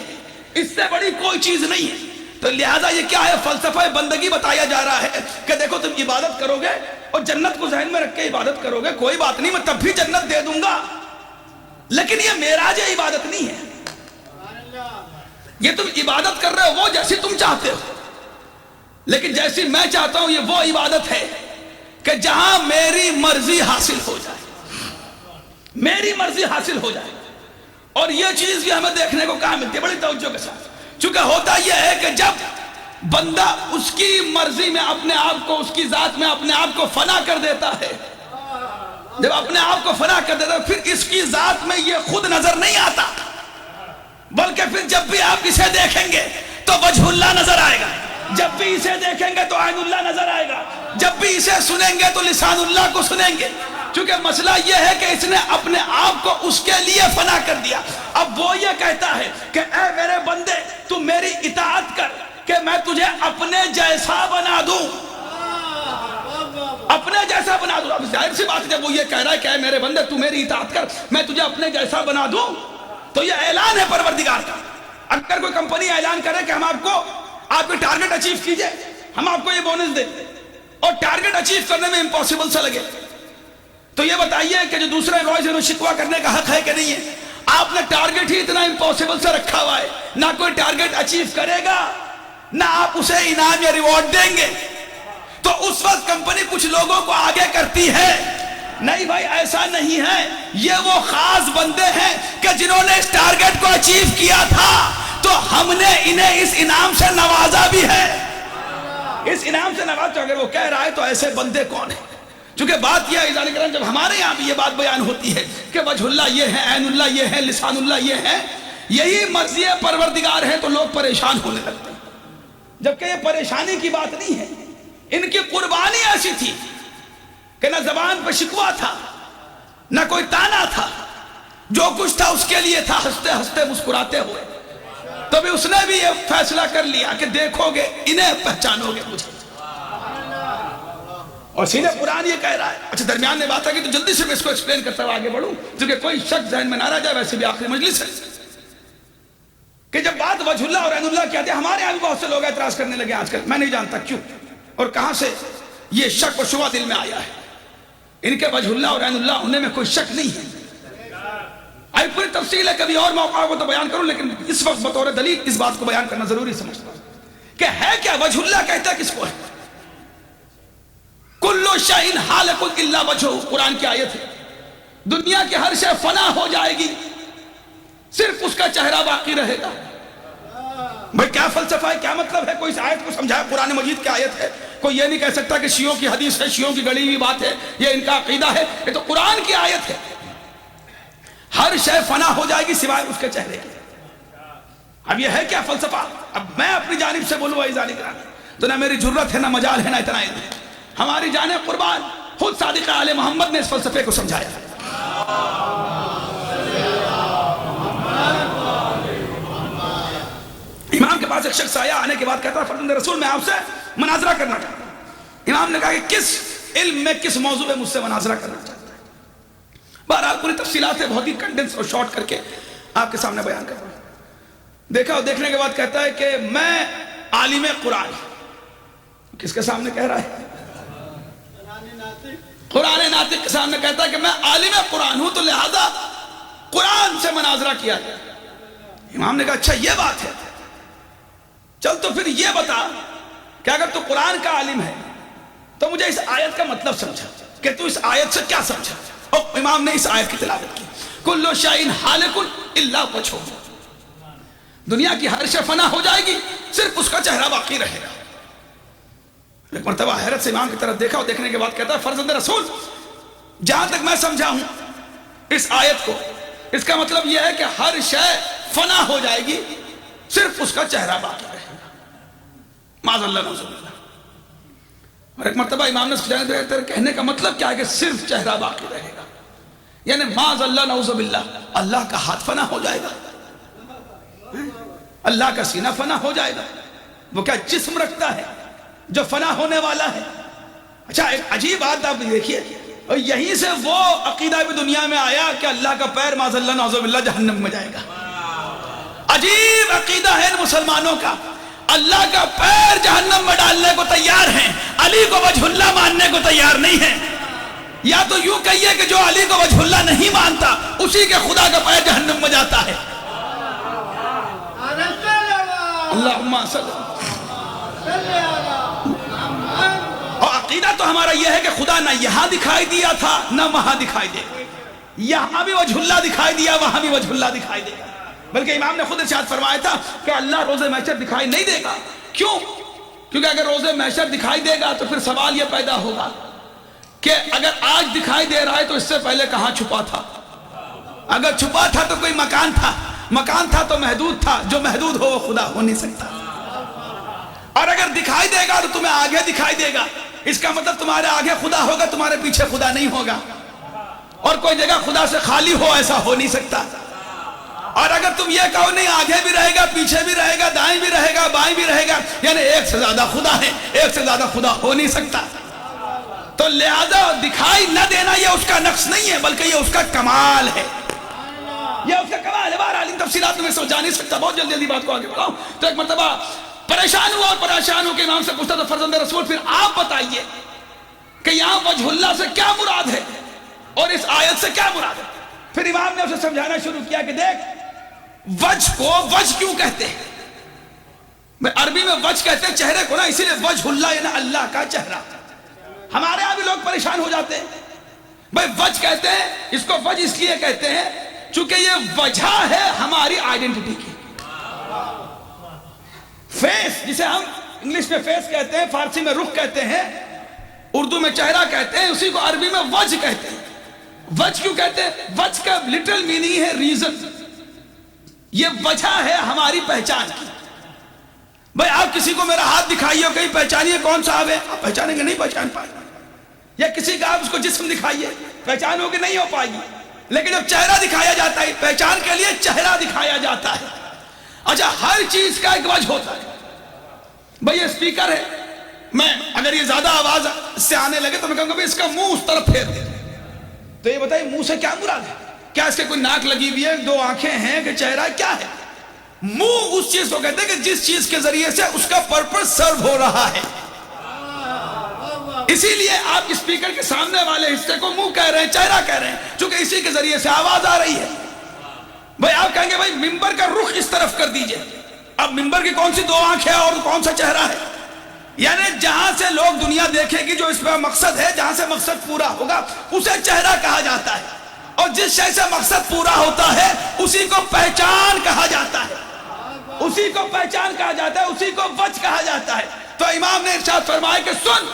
اس سے بڑی کوئی چیز نہیں ہے. تو لہٰذا یہ کیا ہے؟ فلسفہ بندگی بتایا جا رہا ہے کہ دیکھو تم عبادت کرو گے اور جنت کو ذہن میں رکھ کے عبادت کرو گے، کوئی بات نہیں، میں تب بھی جنت دے دوں گا، لیکن یہ معراج عبادت نہیں ہے. یہ تم عبادت کر رہے ہو وہ جیسی تم چاہتے ہو، لیکن جیسی میں چاہتا ہوں یہ وہ عبادت ہے کہ جہاں میری مرضی حاصل ہو جائے، میری مرضی حاصل ہو جائے. اور یہ چیز بھی ہمیں دیکھنے کو کہاں ملتی ہے؟ بڑی توجہ کے ساتھ. چونکہ ہوتا یہ ہے کہ جب بندہ اس کی مرضی میں اپنے آپ کو، اس کی ذات میں اپنے آپ کو فنا کر دیتا ہے، جب اپنے آپ کو فنا کر دیتا ہے، پھر اس کی ذات میں یہ خود نظر نہیں آتا، بلکہ پھر جب بھی آپ اسے دیکھیں گے تو وجہ اللہ نظر آئے گا، جب بھی اسے دیکھیں گے تو عین اللہ نظر آئے گا، جب بھی اسے سنیں گے تو لسان اللہ کو سنیں گے. چونکہ مسئلہ یہ ہے کہ اس نے اپنے آپ کو اس کے لیے فنا کر دیا. اب وہ یہ کہتا ہے کہ اے میرے بندے تو میری اطاعت کر کہ میں تجھے اپنے جیسا بنا دوں، اپنے جیسا بنا دوں. اب ظاہر سی بات ہے جب وہ یہ کہہ رہا ہے کہ اے میرے بندے تو میری اطاعت کر میں تجھے اپنے جیسا بنا دوں، تو یہ اعلان ہے پروردگار کا. اگر کوئی کمپنی اعلان کرے کہ ہم آپ کے ٹارگٹ اچیو کیجئے، ہم آپ کو یہ بونس دیں، اور ٹارگٹ اچیو کرنے میں امپاسبل سا لگے، تو یہ بتائیے کہ جو دوسرے امپلائیز انہوں شکوہ کرنے کا حق ہے کہ نہیں ہے؟ آپ نے ٹارگٹ ہی اتنا امپاسبل سے رکھا ہوا ہے، نہ کوئی ٹارگٹ اچیو کرے گا نہ آپ اسے انعام یا ریوارڈ دیں گے. تو اس وقت کمپنی کچھ لوگوں کو آگے کرتی ہے، نہیں بھائی ایسا نہیں ہے، یہ وہ خاص بندے ہیں کہ جنہوں نے اس ٹارگٹ کو اچیو کیا تھا تو ہم نے انہیں اس انعام سے نوازا بھی ہے. اس انعام سے نواز. تو اگر وہ کہہ رہا ہے تو ایسے بندے کون ہیں؟ چونکہ بات یہ ہے جب ہمارے یہاں بھی یہ بات بیان ہوتی ہے کہ وجہ اللہ یہ ہے، عین اللہ یہ ہے، لسان اللہ یہ ہے، یہی مرضی پروردگار ہے، تو لوگ پریشان ہونے لگتے ہیں. جبکہ یہ پریشانی کی بات نہیں ہے، ان کی قربانی ایسی تھی کہ نہ زبان پہ شکوہ تھا نہ کوئی تانا تھا، جو کچھ تھا اس کے لیے تھا، ہنستے ہنستے مسکراتے ہوئے. تو بھی اس نے بھی یہ فیصلہ کر لیا کہ دیکھو گے انہیں پہچانو گے مجھے. اور سیدھے قرآن یہ کہہ رہا ہے. اچھا درمیان میں بات ہے کہ تو جلدی سے میں اس کو ایکسپلین کرتا ہوا آگے بڑھوں کیونکہ کوئی شک ذہن میں نہ رہ جائے، ویسے بھی آخری مجلس ہے. کہ جب بات وجہ اللہ اور عین اللہ کی آتی ہے، ہمارے یہاں بھی بہت سے لوگ اعتراض کرنے لگے آج کل، میں نہیں جانتا کیوں اور کہاں سے یہ شک و شبہ دل میں آیا ہے. ان کے وجہ اللہ اور عین اللہ انہیں میں کوئی شک نہیں ہے. آئی پوری تفصیل ہے، کبھی اور موقع کو تو بیان کروں، لیکن اس وقت بطور دلیل اس بات کو بیان کرنا ضروری سمجھتا ہوں کہ ہے کیا وجہ اللہ کہتا ہے کس کو ہے؟ کلو شیء ہالک الا وجہہ، قرآن کی آیت ہے. دنیا کی ہر شے فنا ہو جائے گی، صرف اس کا چہرہ باقی رہے گا. بھئی کیا فلسفہ ہے، کیا مطلب ہے؟ کوئی اس آیت کو سمجھایا؟ قرآن مجید کی آیت ہے، کوئی یہ نہیں کہہ سکتا کہ شیعوں کی حدیث ہے، شیعوں کی گڑی ہوئی بات ہے، یہ ان کا عقیدہ ہے. یہ تو قرآن کی آیت ہے. ہر شے فنا ہو جائے گی سوائے اس کے چہرے کی. اب یہ ہے کیا فلسفہ؟ اب میں اپنی جانب سے بولوں ایزانی کرانے تو نہ میری جرت ہے، نہ مجال ہے، نہ اتنا علم ہے. ہماری جانیں قربان، خود صادق آل محمد نے اس فلسفے کو سمجھایا. امام کے پاس ایک شخص آیا، آنے کے بعد کہتا ہے فرزند رسول میں آپ سے مناظرہ کرنا چاہتا ہوں. امام نے کہا کہ کس علم میں، کس موضوع میں مجھ سے مناظرہ کرنا چاہتا ہے؟ بہرحال پوری تفصیلات ہے، بہت ہی کنڈنس اور شارٹ کر کے آپ کے سامنے بیان کر رہا ہوں. دیکھا اور دیکھنے کے بعد کہتا ہے کہ میں عالم قرآن. کس کے سامنے کہہ رہا ہے؟ قرآن ناطق کے سامنے کہتا ہے کہ میں عالم قرآن ہوں، تو لہذا قرآن سے مناظرہ کیا جائے. امام نے کہا اچھا یہ بات ہے. چل تو پھر یہ بتا کہ اگر تو قرآن کا عالم ہے تو مجھے اس آیت کا مطلب سمجھا کہ تو اس آیت سے کیا سمجھا. اور امام نے اس آیت کی تلاوت کی. کل شیء ہالک الا وجہہ، دنیا کی ہر شے فنا ہو جائے گی، صرف اس کا چہرہ باقی رہے گا. ایک مرتبہ حیرت سے امام کی طرف دیکھا اور دیکھنے کے بعد کہتا ہے فرزند رسول، جہاں تک میں سمجھا ہوں اس آیت کو، اس کا مطلب یہ ہے کہ ہر شے فنا ہو جائے گی، صرف اس کا چہرہ باقی رہے گا. معاذ اللہ نعوذ باللہ. اور ایک مرتبہ امام نے سمجھایا تیرے کہنے کا مطلب کیا ہے کہ صرف چہرہ باقی رہے گا، یعنی معاذ اللہ نعوذ باللہ اللہ کا ہاتھ فنا ہو جائے گا، اللہ کا سینہ فنا ہو جائے گا. وہ کیا جسم رکھتا ہے جو فنا ہونے والا ہے؟ اچھا ایک عجیب بات آپ دیکھیے، اور یہیں سے وہ عقیدہ بھی دنیا میں آیا کہ اللہ کا پیر معاذ اللہ نعوذ باللہ جہنم میں جائے گا. عجیب عقیدہ ہے مسلمانوں کا، اللہ کا پیر جہنم میں ڈالنے کو تیار ہیں، علی کو وجہ اللہ ماننے کو تیار نہیں ہے. یا تو یوں کہیے کہ جو علی کو وجہ اللہ نہیں مانتا اسی کے خدا کا پیر جہنم میں جاتا ہے. اللہم صلی. اور عقیدہ تو ہمارا یہ ہے کہ خدا نہ یہاں دکھائی دیا تھا نہ وہاں دکھائی دے گا، یہاں بھی وجہ اللہ دکھائی دیا وہاں بھی وجہ اللہ دکھائی دے گا. بلکہ امام نے خود ارشاد فرمایا تھا کہ اللہ روز محشر دکھائی نہیں دے گا. کیوں؟ کیونکہ اگر روز محشر دکھائی دے گا تو پھر سوال یہ پیدا ہوگا کہ اگر آج دکھائی دے رہا ہے تو اس سے پہلے کہاں چھپا تھا؟ اگر چھپا تھا تو کوئی مکان تھا، مکان تھا تو محدود تھا، جو محدود ہو وہ خدا ہو نہیں سکتا. اور اگر دکھائی دے گا تو تمہیں آگے دکھائی دے گا، اس کا مطلب تمہارے آگے خدا ہوگا، تمہارے پیچھے خدا نہیں ہوگا. اور کوئی جگہ خدا سے خالی ہو ایسا ہو نہیں سکتا. اور اگر تم یہ کہو نہیں آگے بھی رہے گا پیچھے بھی رہے گا دائیں بھی رہے گا بائیں بھی رہے گا، یعنی ایک سے زیادہ خدا ہے، ایک سے زیادہ خدا ہو نہیں سکتا. تو لہذا دکھائی نہ دینا یہ اس کا نقص نہیں ہے بلکہ یہ اس کا کمال ہے، یہ اس کا کمال ہے. بہرحال ان تفصیلات میں سمجھا نہیں سکتا، بہت جلدی بات کو آگے بڑھاؤں. تو ایک مرتبہ پریشان ہوا اور پریشان ہو کے امام سے پوچھتا تو فرزند رسول پھر آپ بتائیے کہ یہاں وجہ اللہ سے کیا مراد ہے اور اس آیت سے کیا مراد ہے. پھر امام نے اسے سمجھانا شروع کیا کہ دیکھ وجہ کو وجہ کیوں کہتے ہیں؟ عربی میں وجہ کہتے ہیں چہرے کو نا، اسی لیے وجہ اللہ یعنی اللہ کا چہرہ. ہمارے ہاں بھی لوگ پریشان ہو جاتے ہیں، بھائی وجہ کہتے ہیں، اس کو وجہ اس لیے کہتے ہیں چونکہ یہ وجہ ہے ہماری آئیڈینٹی کی. فیس جسے ہم انگلش میں فیس کہتے ہیں، فارسی میں رخ کہتے ہیں، اردو میں چہرہ کہتے ہیں، اسی کو عربی میں وجہ کہتے ہیں. وجہ کیوں کہتے ہیں؟ وجہ کا لٹرل میننگ ہے ریزن، یہ وجہ ہے ہماری پہچان کی. بھائی آپ کسی کو میرا ہاتھ دکھائیے کہیں پہچانیے کون صاحب ہے، آپ پہچانیں گے نہیں پہچان پائیں. یا کسی کا آپ اس کو جسم دکھائیے پہچانو گے نہیں ہو پائے گی. لیکن جب چہرہ دکھایا جاتا ہے، پہچان کے لیے چہرہ دکھایا جاتا ہے. اچھا ہر چیز کا ایک وجہ ہوتا ہے. بھائی یہ اسپیکر ہے، میں اگر یہ زیادہ آواز سے آنے لگے تو میں کہوں گا اس کا منہ اس طرف پھیر دے. تو یہ بتائیے منہ سے کیا مراد ہے؟ کیا اس کے کوئی ناک لگی ہوئی ہے، دو آنکھیں ہیں کہ چہرہ کیا ہے؟ منہ اس چیز کو کہتے ہیں کہ جس چیز کے ذریعے سے اس کا پرپس سرو ہو رہا ہے. اسی لیے آپ اسپیکر کے سامنے والے حصے کو منہ کہہ رہے ہیں، چہرہ کہہ رہے ہیں، چونکہ اسی کے ذریعے سے آواز آ رہی ہے. بھائی آپ کہیں گے بھائی ممبر کا رخ اس طرف کر دیجئے، اب ممبر کی کون سی دو آنکھ ہے اور کون سا چہرہ ہے؟ یعنی جہاں سے لوگ دنیا دیکھے گی، جو اس میں مقصد ہے، جہاں سے مقصد پورا ہوگا اسے چہرہ کہا جاتا ہے. اور جس شے سے مقصد پورا ہوتا ہے اسی کو پہچان کہا جاتا ہے، اسی کو پہچان کہا جاتا ہے، اسی کو وجہ کہا جاتا ہے. تو امام نے ارشاد فرمایا کہ سن،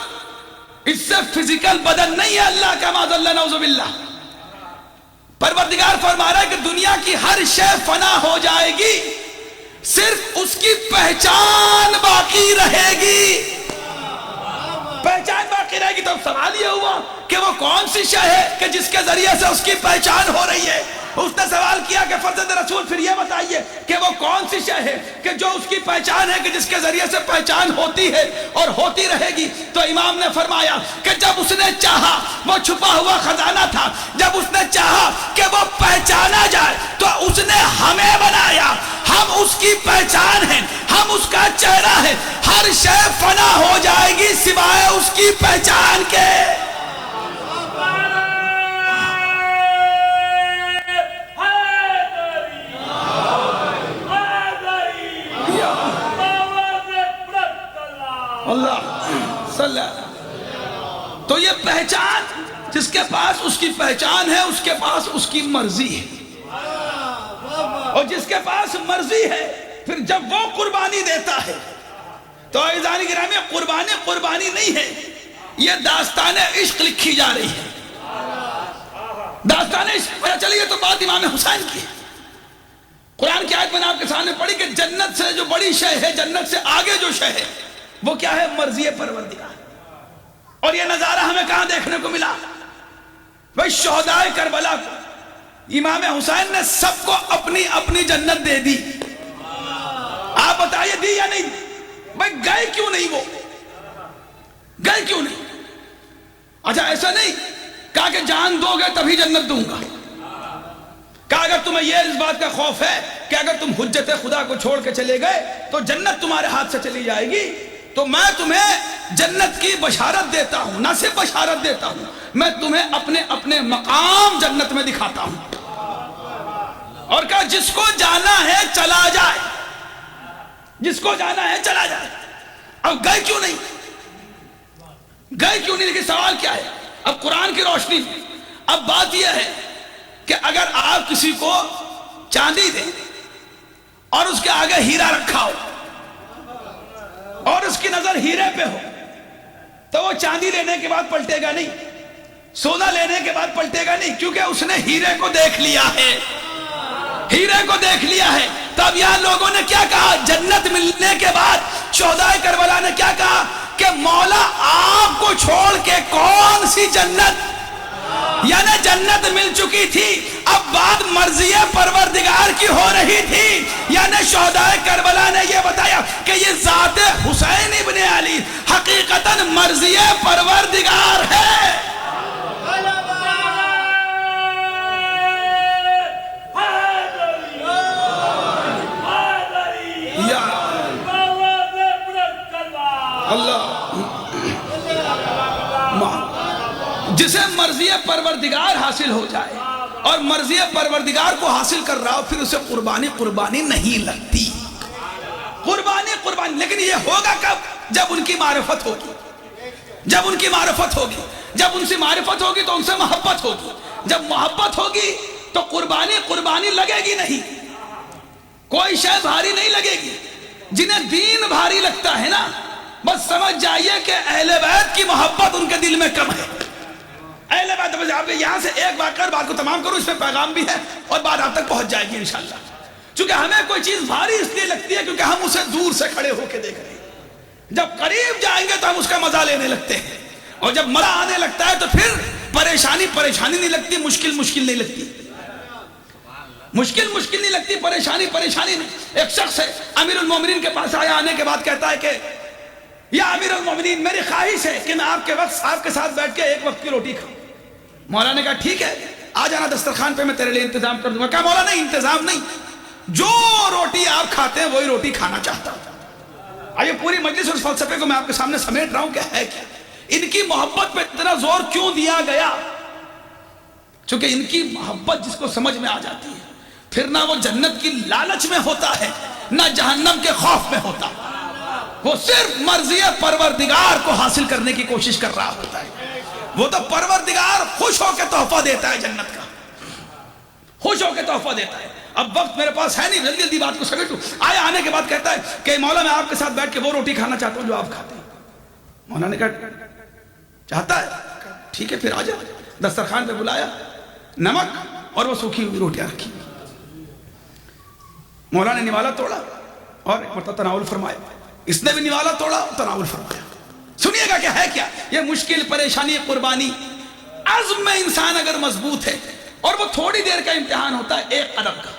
اس سے فزیکل بدن نہیں ہے اللہ کا، معاذ اللہ نعوذ باللہ. پروردگار فرما رہا ہے کہ دنیا کی ہر شے فنا ہو جائے گی، صرف اس کی پہچان باقی رہے گی. پہچان باقی رہے گی. تو سوال یہ ہوا کہ وہ کون سی شے ہے کہ جس کے ذریعے سے اس کی پہچان ہو رہی ہے؟ اس نے سوال کیا کہ فرزند رسول پھر یہ بتائیے کہ وہ کون سی شے ہے کہ جو اس کی پہچان ہے، کہ جس کے ذریعے سے پہچان ہوتی ہے اور ہوتی رہے گی. تو امام نے فرمایا کہ جب اس نے چاہا، وہ چھپا ہوا خزانہ تھا، جب اس نے چاہا کہ وہ پہچانا جائے تو اس نے ہمیں بنایا، ہم اس کی پہچان ہیں، ہم اس کا چہرہ ہے. ہر شے فنا ہو جائے گی سوائے اس کی پہچان کے. صلی اللہ علیہ وسلم۔ تو یہ پہچان، جس کے پاس اس کی پہچان ہے اس کے پاس اس کی مرضی ہے، اور جس کے پاس مرضی ہے پھر جب وہ قربانی دیتا ہے تو عزیزان گرامی قربانی نہیں ہے، یہ داستان عشق لکھی جا رہی ہے۔ داستان عشق پتہ چلی ہے تو بات امام حسین کی ہے۔ قرآن کی آیت میں نے آپ کے سامنے پڑھی کہ جنت سے جو بڑی شے ہے، جنت سے آگے جو شے ہے وہ کیا ہے؟ مرضی پروردگار۔ اور یہ نظارہ ہمیں کہاں دیکھنے کو ملا؟ بھئی شہدائے کربلا کو امام حسین نے سب کو اپنی اپنی جنت دے دی۔ آپ بتائیے دی یا نہیں؟ بھئی گئے کیوں نہیں؟ وہ گئے کیوں نہیں؟ اچھا ایسا نہیں کہا کہ جان دو گے تبھی جنت دوں گا، کہا اگر تمہیں یہ اس بات کا خوف ہے کہ اگر تم حجت خدا کو چھوڑ کے چلے گئے تو جنت تمہارے ہاتھ سے چلی جائے گی، تو میں تمہیں جنت کی بشارت دیتا ہوں، نہ صرف بشارت دیتا ہوں، میں تمہیں اپنے اپنے مقام جنت میں دکھاتا ہوں۔ اور کہا جس کو جانا ہے چلا جائے، جس کو جانا ہے چلا جائے۔ اب گئے کیوں نہیں؟ گئے کیوں نہیں؟ لیکن سوال کیا ہے؟ اب قرآن کی روشنی میں اب بات یہ ہے کہ اگر آپ کسی کو چاندی دیں اور اس کے آگے ہیرا رکھا ہو اور اس کی نظر ہیرے پہ ہو تو وہ چاندی لینے کے بعد پلٹے گا نہیں، سونا لینے کے بعد پلٹے گا نہیں، کیونکہ اس نے ہیرے کو دیکھ لیا ہے، ہیرے کو دیکھ لیا ہے۔ تب یہاں لوگوں نے کیا کہا؟ جنت ملنے کے بعد شہدائے کربلا نے کیا کہا کہ مولا آپ کو چھوڑ کے کون سی جنت؟ یعنی جنت مل چکی تھی، اب بات مرضی پروردگار کی ہو رہی تھی۔ یعنی شہدائے کربلا نے یہ بتایا کہ یہ ذات حسین ابن علی حقیقتاً مرضی پروردگار ہے۔ جسے مرضی پروردگار حاصل ہو جائے اور مرضی پروردگار کو حاصل کر رہا ہو پھر اسے قربانی نہیں لگتی، قربانی۔ لیکن یہ ہوگا کب؟ جب ان کی معرفت ہوگی، جب ان کی معرفت ہوگی، جب ان سے معرفت ہوگی تو ان سے محبت ہوگی، جب محبت ہوگی تو قربانی لگے گی نہیں، کوئی شے بھاری نہیں لگے گی۔ جنہیں دین بھاری لگتا ہے نا بس سمجھ جائیے کہ اہل بیت کی محبت ان کے دل میں کم ہے۔ اہل بیت، آپ یہاں سے ایک واقعہ بات کو تمام کروں، اس میں پیغام بھی ہے اور بات آپ تک پہنچ جائے گی انشاءاللہ۔ چونکہ ہمیں کوئی چیز بھاری اس لیے لگتی ہے کیونکہ ہم اسے دور سے کھڑے ہو کے دیکھ رہے ہیں، جب قریب جائیں گے تو ہم اس کا مزہ لینے لگتے ہیں، اور جب مزہ آنے لگتا ہے تو پھر پریشانی نہیں لگتی، مشکل نہیں لگتی، مشکل نہیں لگتی، پریشانی نہیں۔ ایک شخص ہے امیر المومنین کے پاس آیا، آنے کے بعد کہتا ہے کہ یا امیر المومنین میری خواہش ہے کہ میں آپ کے ساتھ بیٹھ کے ایک وقت کی روٹی کھاؤں۔ مولا نے کہا ٹھیک ہے آ جانا دسترخوان پہ، میں تیرے لیے انتظام کر دوں گا۔ کہا مولا نہیں، انتظام نہیں، جو روٹی آپ کھاتے ہیں وہی روٹی کھانا چاہتا ہوں۔ آئیے پوری مجلس اور فلسفے کو میں آپ کے سامنے سمیٹ رہا ہوں کہ ہے کیا، ان کی محبت پہ اتنا زور کیوں دیا گیا؟ چونکہ ان کی محبت جس کو سمجھ میں آ جاتی ہے پھر نہ وہ جنت کی لالچ میں ہوتا ہے نہ جہنم کے خوف میں ہوتا، وہ صرف مرضی پروردگار کو حاصل کرنے کی کوشش کر رہا ہوتا ہے۔ وہ تو پروردگار خوش ہو کے تحفہ دیتا ہے جنت کا، خوش ہو کے تحفہ دیتا ہے۔ اب وقت میرے پاس ہے نہیں، جلدی بات کو سمیٹوں۔ آیا آنے کے بعد کہتا ہے کہ مولا میں آپ کے ساتھ بیٹھ کے وہ روٹی کھانا چاہتا ہوں جو آپ کھاتے ہیں۔ مولا نے کہا چاہتا ہے؟ ٹھیک ہے پھر آ جا۔ دسترخوان پہ بلایا، نمک اور وہ سوکھی ہوئی روٹیاں رکھی۔ مولا نے نوالا توڑا اور ایک مرتبہ تناول فرمایا، اس نے بھی نوالا توڑا اور تناول فرمایا۔ سنیے گا کہ ہے کیا یہ مشکل، پریشانی، قربانی۔ عزم میں انسان اگر مضبوط ہے اور وہ تھوڑی دیر کا امتحان ہوتا ہے ایک قدم کا،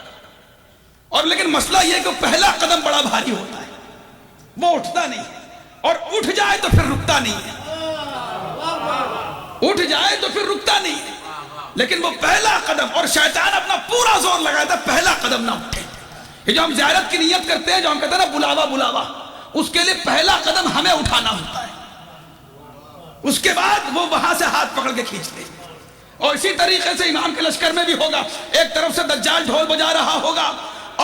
اور لیکن مسئلہ یہ کہ پہلا قدم بڑا بھاری ہوتا ہے، وہ اٹھتا نہیں ہے، اور اٹھ جائے تو پھر رکتا نہیں ہے، اٹھ جائے تو پھر رکتا نہیں ہے۔ لیکن وہ پہلا قدم، اور شیطان اپنا پورا زور لگاتا ہے پہلا قدم نہ اٹھے۔ یہ جو ہم زیارت کی نیت کرتے ہیں، جو ہم کہتے ہیں نا بلاوا، اس کے لیے پہلا قدم ہمیں اٹھانا ہوتا ہے، اس کے بعد وہ وہاں سے ہاتھ پکڑ کے کھینچتے ہیں۔ اور اسی طریقے سے امام کے لشکر میں بھی ہوگا، ایک طرف سے دجال ڈھول بجا رہا ہوگا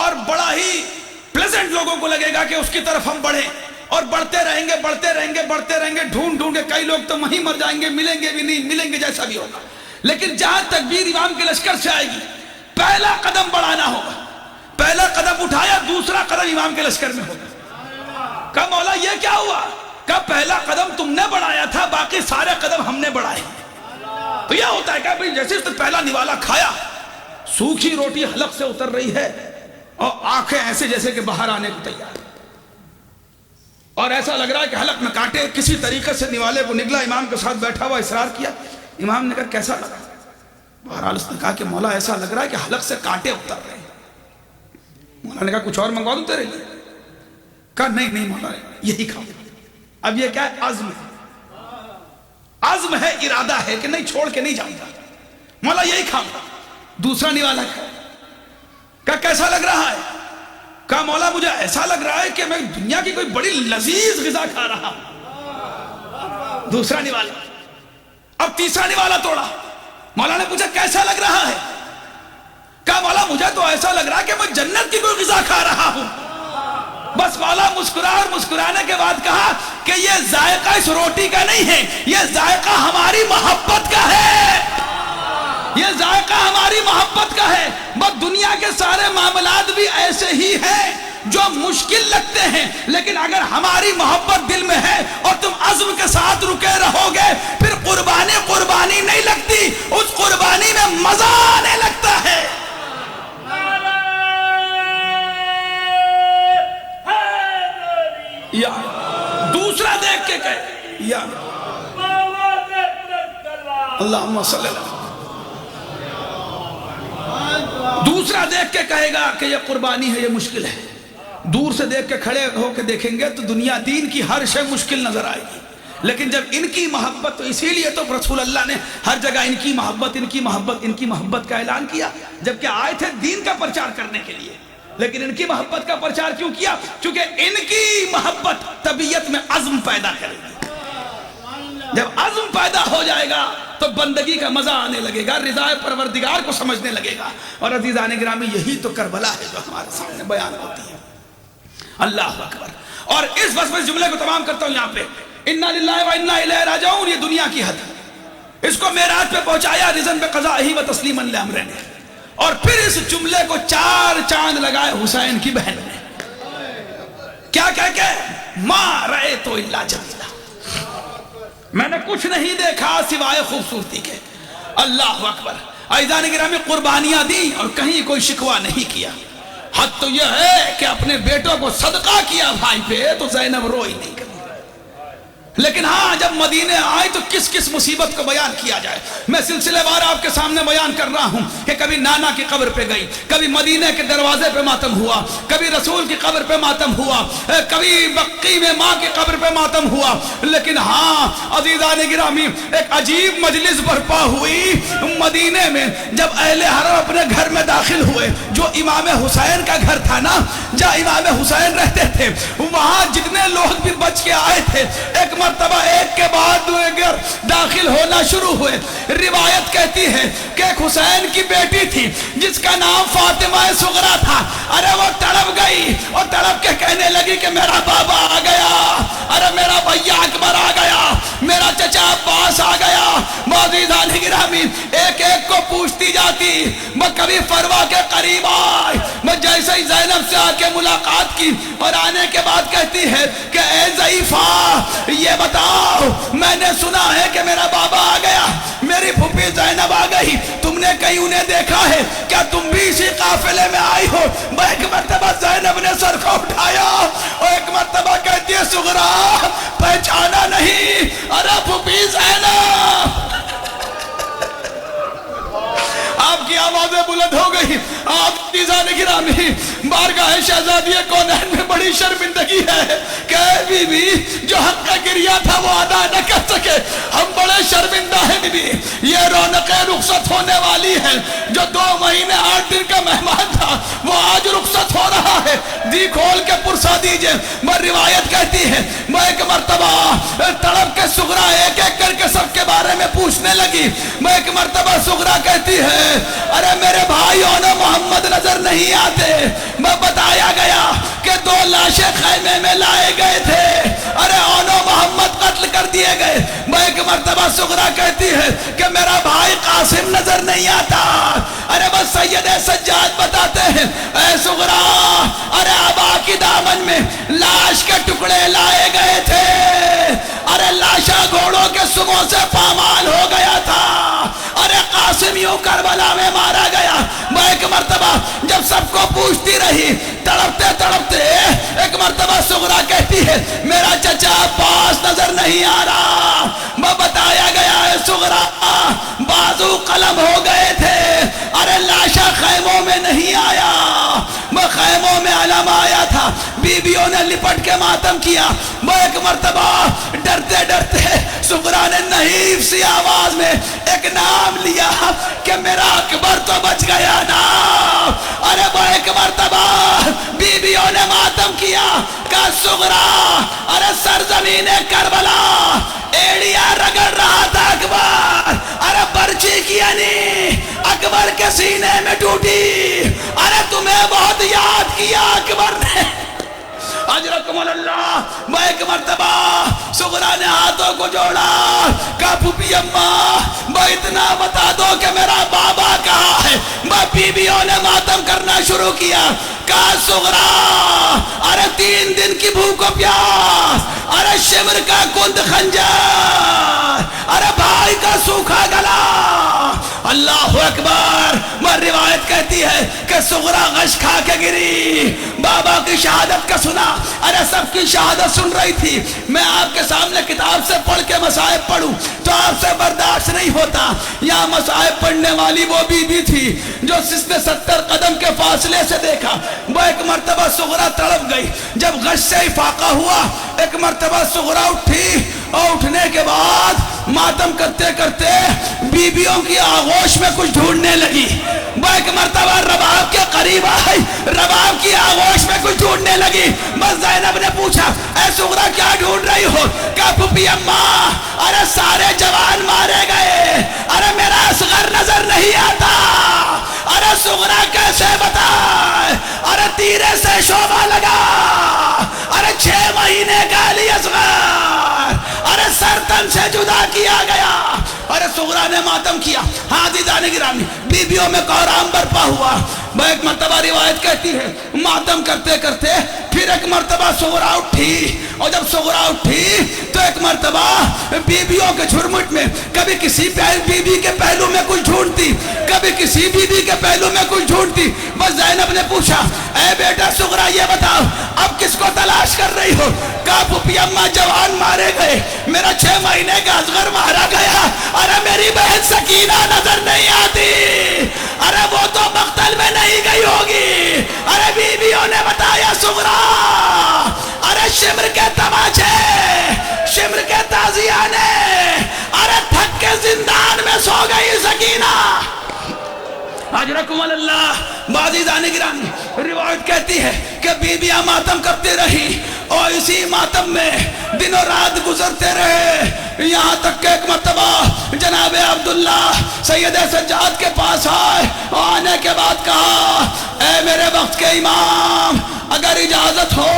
اور بڑا ہی پلیزنٹ لوگوں کو لگے گا کہ اس کی طرف ہم بڑھیں، اور بڑھتے رہیں گے بڑھتے رہیں گے بڑھتے رہیں گے، ڈھونڈ ڈھونڈ کے کئی لوگ تو وہیں مر جائیں گے، ملیں گے بھی نہیں، ملیں گے جیسا بھی ہوگا۔ لیکن جہاں تکبیر امام کے لشکر سے آئے گی، پہلا قدم بڑھانا ہوگا، پہلا قدم اٹھایا، دوسرا قدم امام کے لشکر میں ہوگا۔ کہا مولا یہ کیا ہوا؟ کہا پہلا قدم تم نے بڑھایا تھا، باقی سارے قدم ہم نے بڑھائے۔ تو یہ ہوتا ہے کہ بھئی جیسے اس نے پہلا نوالا کھایا، سوکھی روٹی حلق سے اتر رہی ہے اور آنکھیں ایسے جیسے کہ باہر آنے کو تیار، اور ایسا لگ رہا ہے کہ حلق میں کانٹے، کسی طریقے سے نوالے کو نگلا، امام کے ساتھ بیٹھا ہوا اصرار کیا۔ امام نے کہا کیسا لگا؟ بہرحال اس نے کہا کہ مولا ایسا لگ رہا ہے کہ حلق سے کانٹے اتر رہے ہیں۔ مولا نے کہا کچھ اور منگوا دوں تیرے لیے؟ کہا نہیں نہیں مولا یہی کھاؤں۔ اب یہ کیا ہے؟ عزم ہے، عزم ہے، ارادہ ہے کہ نہیں چھوڑ کے نہیں جاؤں گا، مولا یہی کھاؤں گا۔ دوسرا نوالا کھایا، کہا کیسا لگ رہا ہے؟ کہا مولا مجھے ایسا لگ رہا ہے کہ میں دنیا کی کوئی بڑی لذیذ غذا کھا رہا ہوں۔ دوسرا نوالا، اب تیسرا نوالا توڑا، مولا نے پوچھا کیسا لگ رہا ہے؟ کہا مولا مجھے تو ایسا لگ رہا ہے کہ میں جنت کی کوئی غذا کھا رہا ہوں۔ بس مولا مسکرا، اور مسکرانے کے بعد کہا کہ یہ ذائقہ اس روٹی کا نہیں ہے، یہ ذائقہ ہماری محبت کا ہے، یہ ذائقہ ہماری محبت کا ہے۔ بس دنیا کے سارے معاملات بھی ایسے ہی ہیں جو مشکل لگتے ہیں، لیکن اگر ہماری محبت دل میں ہے اور تم عزم کے ساتھ رکے رہو گے، پھر قربانی قربانی نہیں لگتی، اس قربانی میں مزہ آنے لگتا ہے۔ یا دوسرا دیکھ کے کہے یا اللہم صلی اللہ، دوسرا دیکھ کے کہے گا کہ یہ قربانی ہے، یہ مشکل ہے۔ دور سے دیکھ کے کھڑے ہو کے دیکھیں گے تو دنیا دین کی ہر شے مشکل نظر آئے گی، لیکن جب ان کی محبت، تو اسی لیے تو رسول اللہ نے ہر جگہ ان کی محبت ان کی محبت ان کی محبت کا اعلان کیا، جبکہ آئے تھے دین کا پرچار کرنے کے لیے، لیکن ان کی محبت کا پرچار کیوں کیا؟ کیونکہ ان کی محبت طبیعت میں عزم پیدا کرے گی۔ جب عزم پیدا ہو جائے گا تو بندگی کا مزہ آنے لگے گا، رضا پروردگار کو سمجھنے لگے گا۔ اور عزیزان گرامی یہی تو کربلا ہے جو ہمارے سامنے بیان ہوتی ہے۔ اللہ اکبر۔ اور اس بس میں جملے کو تمام کرتا ہوں یہاں پہ، انا للہ و انا الیہ راجعون، یہ دنیا کی حد ہے، اس کو معراج پہ پہنچایا رضا بقضائہ و تسلیما لامرہ نے، اور پھر اس جملے کو 4 چاند لگائے حسین کی بہن نے، کیا کہہ کے؟ ما رأیت الا جمیلا، میں نے کچھ نہیں دیکھا سوائے خوبصورتی کے۔ اللہ اکبر۔ عزیزان گرامی قربانیاں دی اور کہیں کوئی شکوہ نہیں کیا، حد تو یہ ہے کہ اپنے بیٹوں کو صدقہ کیا بھائی پہ تو زینب روئی نہیں کری، لیکن ہاں جب مدینے آئے تو کس کس مصیبت کو بیان کیا جائے۔ میں سلسلے وار آپ کے سامنے بیان کر رہا ہوں کہ کبھی نانا کی قبر پہ گئی، کبھی مدینے کے دروازے پہ ماتم ہوا، کبھی رسول کی قبر پہ ماتم ہوا، کبھی بقی میں ماں کی قبر پہ ماتم ہوا، لیکن ہاں عزیزان گرامی ایک عجیب مجلس برپا ہوئی مدینے میں جب اہل حرم اپنے گھر میں داخل ہوئے، جو امام حسین کا گھر تھا نا، جہاں امام حسین رہتے تھے، وہاں جتنے لوگ بھی بچ کے آئے تھے ایک مرتبہ ایک کے بعد گھر داخل ہونا شروع ہوئے۔ روایت کہتی ہے کہ ایک حسین کی بیٹی تھی جس کا نام فاطمہ صغرا تھا، ارے وہ تڑپ گئی اور تڑپ کے کہنے لگی کہ میرا بابا آ گیا، ارے میرا بھیا اکبر آ گیا، میرا چچا عباس آ گیا۔ معززان گرامی ایک ایک کو پوچھتی جاتی، میں کبھی فروا کے قریب آئی، میں جیسے ہی زینب سے آ کے ملاقات کی اور آنے کے بعد کہتی ہے کہ اے ضعیفہ یہ بتاؤ، میں نے سنا ہے کہ میرا بابا آ گیا، میری پھوپھی زینب آ گئی، تم نے کہیں انہیں دیکھا ہے کیا؟ تم بھی اسی قافلے میں آئی ہو؟ میں ایک مرتبہ زینب نے سر کو اٹھایا اور ایک مرتبہ کہتی ہے صغرا پہچانا نہیں، ارے پھوپھی زینب۔ آپ کی آوازیں بلند ہو گئی۔ آپ عزیزان گرامی بارگاہ شہزادی کونین میں بڑی شرمندگی ہے کہ اے بی بی جو حق کا گریہ تھا وہ ادا نہ کر سکے، ہم بڑے شرمندہ ہیں بی بی۔ یہ رونقیں رخصت ہونے والی ہیں، جو 2 مہینے 8 دن کا مہمان تھا وہ آج رخصت ہو رہا ہے، دی کھول کے پرسا دیجئے۔ میں روایت کہتی ہے میں ایک مرتبہ تڑپ کے صغرا ایک ایک کر کے سب کے بارے میں پوچھنے لگی۔ میں ایک مرتبہ صغرا کہتی ہے ارے میرے بھائیوں نے محمد نظر نہیں آتے۔ میں بتایا گیا کہ 2 لاشیں خیمے میں لائے گئے تھے، ارے اونو محمد قتل کر دیے گئے۔ وہ ایک مرتبہ سغرا کہتی ہے کہ میرا بھائی قاسم نظر نہیں آتا، ارے بس سید سجاد بتاتے ہیں اے سغرا، ارے ابا کی دامن میں لاش کے ٹکڑے لائے گئے تھے، ارے لاشا گھوڑوں کے سگوں سے پامال ہو گیا تھا، ارے قاسم یوں کربلا میں مارا گیا۔ وہ ایک مرتبہ جب سب کو پوچھتی رہی، تڑپتے تڑپتے ایک مرتبہ سغرا کہتی ہے میرا چچا عباس نظر نہیں آ رہا۔ وہ بتایا گیا ہے سغرا بازو قلم ہو گئے تھے، ارے لاشا خیموں میں نہیں آیا، وہ خیموں میں علم آیا تھا، بیویوں نے لپٹ کے ماتم کیا۔ وہ ایک مرتبہ ڈرتے ڈرتے سغرا نے نحیف سی آواز میں ایک نام لیا کہ میرا اکبر تو بچ گیا نا۔ ارے وہ ایک مرتبہ بیویوں نے ماتم کیا کہ سغرا، ارے سرزمین کربلا ایڑیا رگڑ رہا تھا اکبر، ارے برچی کی یعنی اکبر کے سینے میں ٹوٹی، ارے تمہیں بہت یاد کیا اکبر نے، اجرکم اللہ۔ وہ ایک مرتبہ سغرا نے ہاتھوں کو جوڑا، کہا پھوپھی اماں وہ اتنا بتا دو کہ میرا بابا کہاں ہے۔ وہ بیویوں نے ماتم کرنا شروع کیا، کہا سغرا ارے 3 دن کی بھوک و پیاس، ارے شمر کا کند خنجر، ارے بھائی کا سوکھا گلا، اللہ اکبر۔ وہ روایت کہتی ہے کہ سغرا غش کھا کے گری، بابا کی شہادت کا سنا، ارے سب کی شہادت سن رہی تھی۔ میں آپ کے سامنے کتاب سے پڑھ کے مصائب پڑھوں تو آپ سے برداشت نہیں ہوتا۔ یہاں مصائب پڑھنے والی وہ بی بی تھی جو جس نے 70 قدم کے فاصلے سے دیکھا۔ وہ ایک مرتبہ سغرا تڑپ گئی، جب غش سے افاقہ ہوا ایک مرتبہ سغرا اٹھی، اور اٹھنے کے بعد ماتم کرتے کرتے بیویوں کی آغوش میں کچھ ڈھونڈنے لگی۔ وہ ایک مرتبہ رباب کے قریب آئی، رباب کی آغوش میں کچھ ڈھونڈنے لگی۔ بس زینب نے پوچھا اے سغرا کیا ڈھونڈ رہی ہو؟ کہا پھوپھی اماں ارے سارے جوان مارے گئے، ارے میرا اصغر نظر نہیں آتا۔ ارے سغرا کیسے بتائے، ارے تیرے سے شعبہ لگا، ارے 6 مہینے کا علی اصغر، ارے سر تن سے جدا کیا گیا۔ ارے سغرا نے ماتم کیا۔ ہاں عزیزان گرامی، بیویوں میں کوہرام برپا ہوا۔ وہ ایک مرتبہ روایت کہتی ہے ماتم کرتے کرتے پھر ایک مرتبہ سغرا اٹھی، اور جب سغرا اٹھی تو ایک مرتبہ بیویوں کے جھرمٹ میں کبھی کسی بیوی کے پہلو میں کچھ ڈھونڈتی، کبھی کسی بیوی کے پہلو میں کچھ ڈھونڈتی۔ بس زینب نے پوچھا اے بیٹا سغرا یہ بتاؤ اب کس کو تلاش کر رہی ہو؟ کہا پھوپھی اماں جوان مارے گئے، میرا 6 مہینے کا اصغر مارا گیا، ارے میری بہن سکینہ نظر نہیں آتی، ارے وہ تو مقتل میں نہیں گئی ہوگی۔ ارے بیویوں نے بتایا سغرا ارے شمر کے تماچے، شمر کے تازیانے، ارے تھک کے زندان میں سو گئی سکینہ۔ اجرکم اللہ۔ عزیزان گرامی، روایت کہتی ہے کہ بیویاں ماتم کرتے رہی، اور اسی ماتم میں دن و رات گزرتے رہے، یہاں تک کہ ایک مرتبہ جناب عبداللہ سید سجاد کے پاس آئے، آنے کے بعد کہا اے میرے وقت کے امام اگر اجازت ہو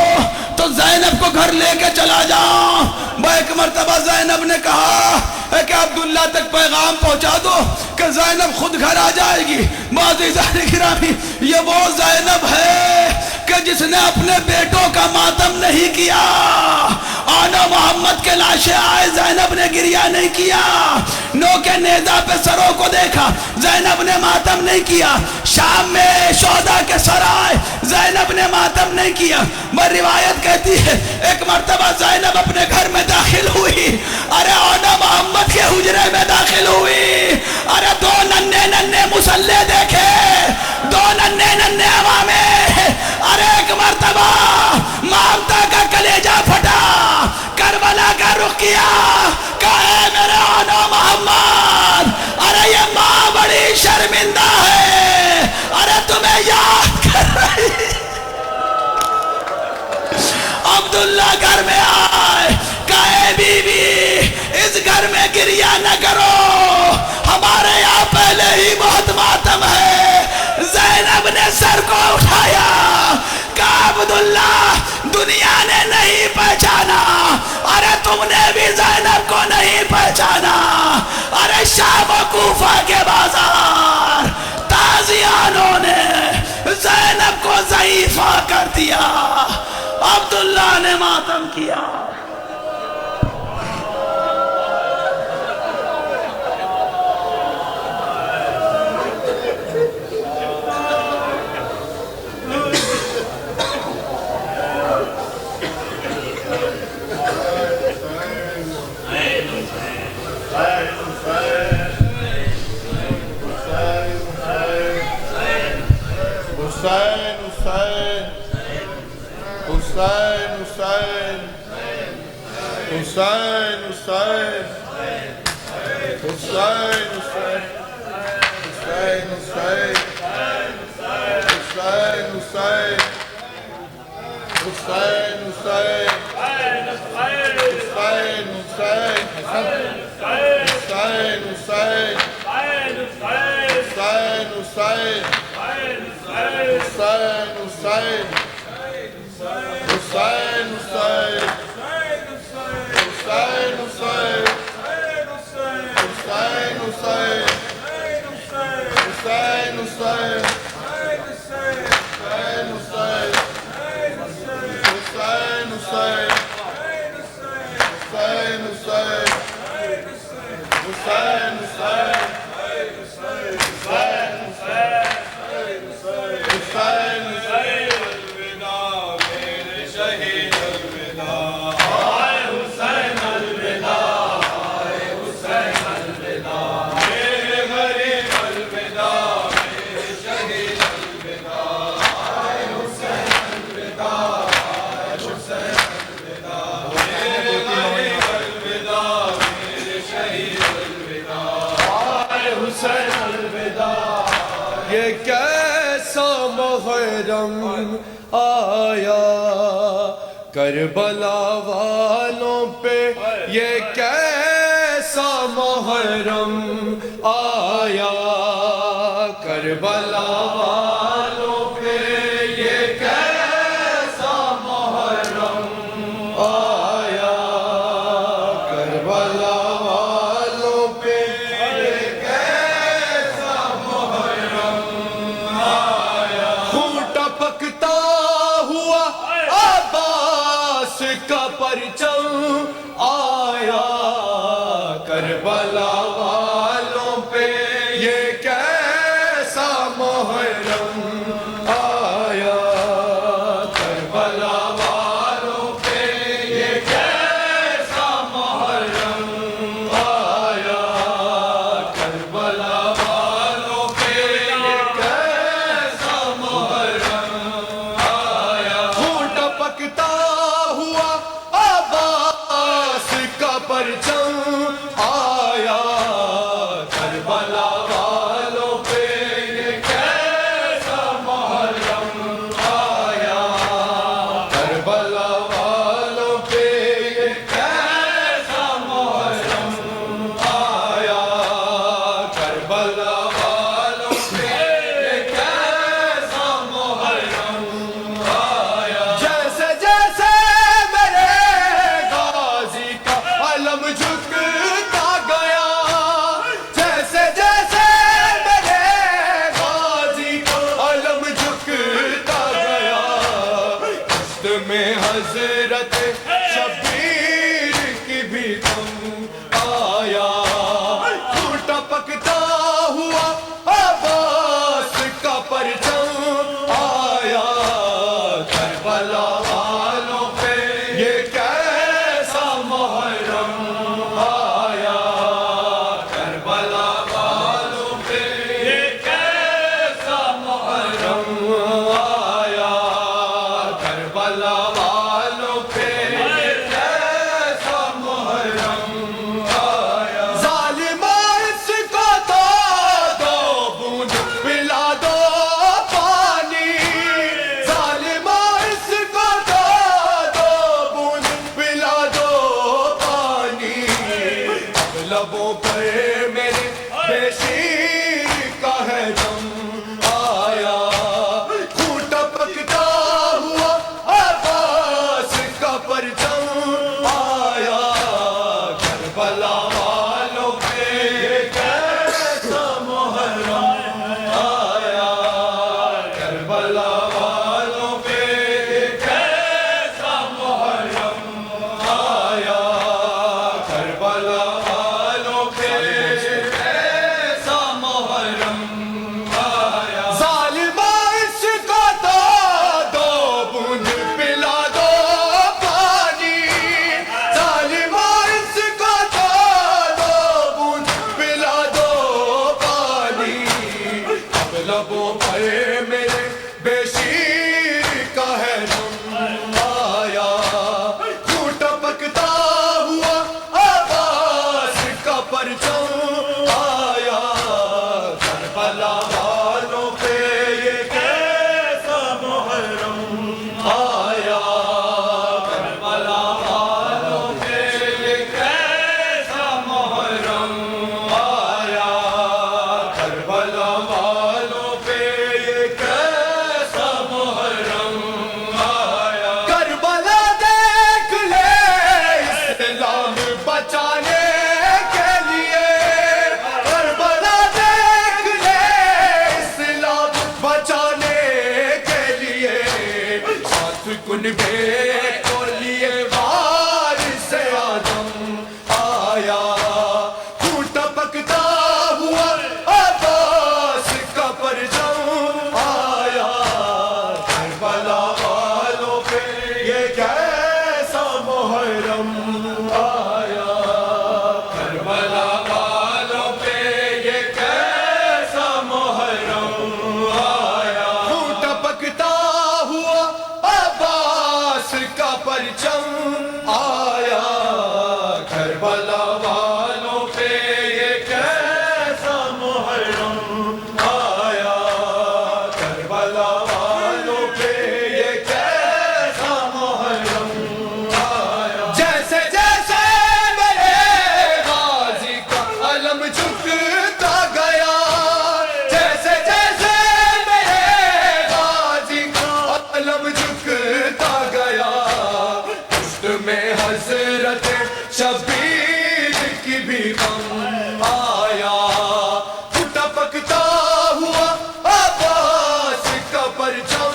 تو زینب کو گھر لے کے چلا جاؤں۔ وہ ایک مرتبہ زینب نے کہا کہ عبداللہ تک پیغام پہنچا دو کہ زینب خود گھر آ جائے گی۔ عزیزان گرامی، یہ وہ زینب ہے کہ جس نے اپنے بیٹوں کا ماتم نہیں کیا۔ آنا محمد کے لاشیں آئے، زینب نے گریہ نہیں کیا۔ نو کے نیزہ پہ سروں کو دیکھا، زینب نے ماتم نہیں کیا۔ شام میں شہداء کے سر آئے، زینب نے ماتم نہیں کیا۔ وہ روایت کہتی ہے ایک مرتبہ زینب اپنے گھر میں داخل ہوئی، ارے آنا محمد کے حجرے میں داخل ہوئی، ارے 2 ننھے ننھے مسلح دیکھے، 2 ننھے ننھے عوامے، ارے ایک مرتبہ مامتا کا کلیجہ پھٹا، کربلا کا رخ کیا، کہا اے میرے آنا محمد ارے یہ ماں بڑی شرمندہ ہے، ارے تمہیں یاد کر رہی۔ عبداللہ گھر میں آئے، کہا اے بی بی اس گھر میں گریہ نہ کرو، ہمارے یہاں پہلے ہی بہت ماتم ہے۔ زینب نے سر کو اٹھایا، کہا عبداللہ دنیا نے نہیں پہچانا، ارے تم نے بھی زینب کو نہیں پہچانا، ارے شام و کوفہ کے بازار تازیانوں نے زینب کو ضعیفہ کر دیا، عبداللہ نے ماتم کیا۔ حسین حسین حسین حسین حسین حسین حسین حسین حسین حسین حسین حسین حسین یہ کیسا محرم آیا کربلا والوں پہ، یہ کیسا محرم آیا کربلا والوں پہ، یہ کیسا محرم آیا کربلا والوں پہ، یہ کیسا محرم آیا۔ خون ٹپکتا ہوا عباس کا پرچم آیا کربلا والوں پہ، یہ کیسا محرم آیا کربلا والوں پہ، یہ کیسا محرم آیا کربلا والوں پہ، یہ کیسا محرم آیا۔ خون ٹپکتا ہوا عباس کا پرچم آیا کربلا والوں پہ، یہ کیسا محرم آیا کربلا والوں پہ، یہ کیسا محرم آیا کربلا والوں پہ، یہ کیسا محرم آیا۔ جیسے جیسے میرے غازی کا علم جھکتا گیا، جیسے جیسے میرے غازی کا علم جھکتا گیا، دست میں حضرت شبیر کی بھی دم آیا۔ خون ٹپکتا ہوا عباس کا پرچم آیا کربلا والوں پہ، یہ کیسا محرم آیا کربلا والوں پہ، یہ کیسا محرم آیا کربلا والوں پہ، کنبے کو لیے وارث آدم آیا، ٹوٹا پکتا ہوا عباس کا پرچم آیا، کربلا والوں پہ یہ کیسا محرم آیا، کربلا والوں پہ یہ کیسا محرم آیا، ٹوٹا پکتا ہوا عباس کا پرچم آیا، کربلا والوں پہ یہ کیسا محرم آیا، کربلا والوں پہ یہ کیسا محرم آیا، جیسے جیسے میرے غازی کا علم جھکتا گیا، جیسے جیسے میرے غازی کا علم جھکتا گیا، پشت میں حضرت شبیر کی بھی غم آیا، ٹوٹا پکتا ہوا عباس کا پرچم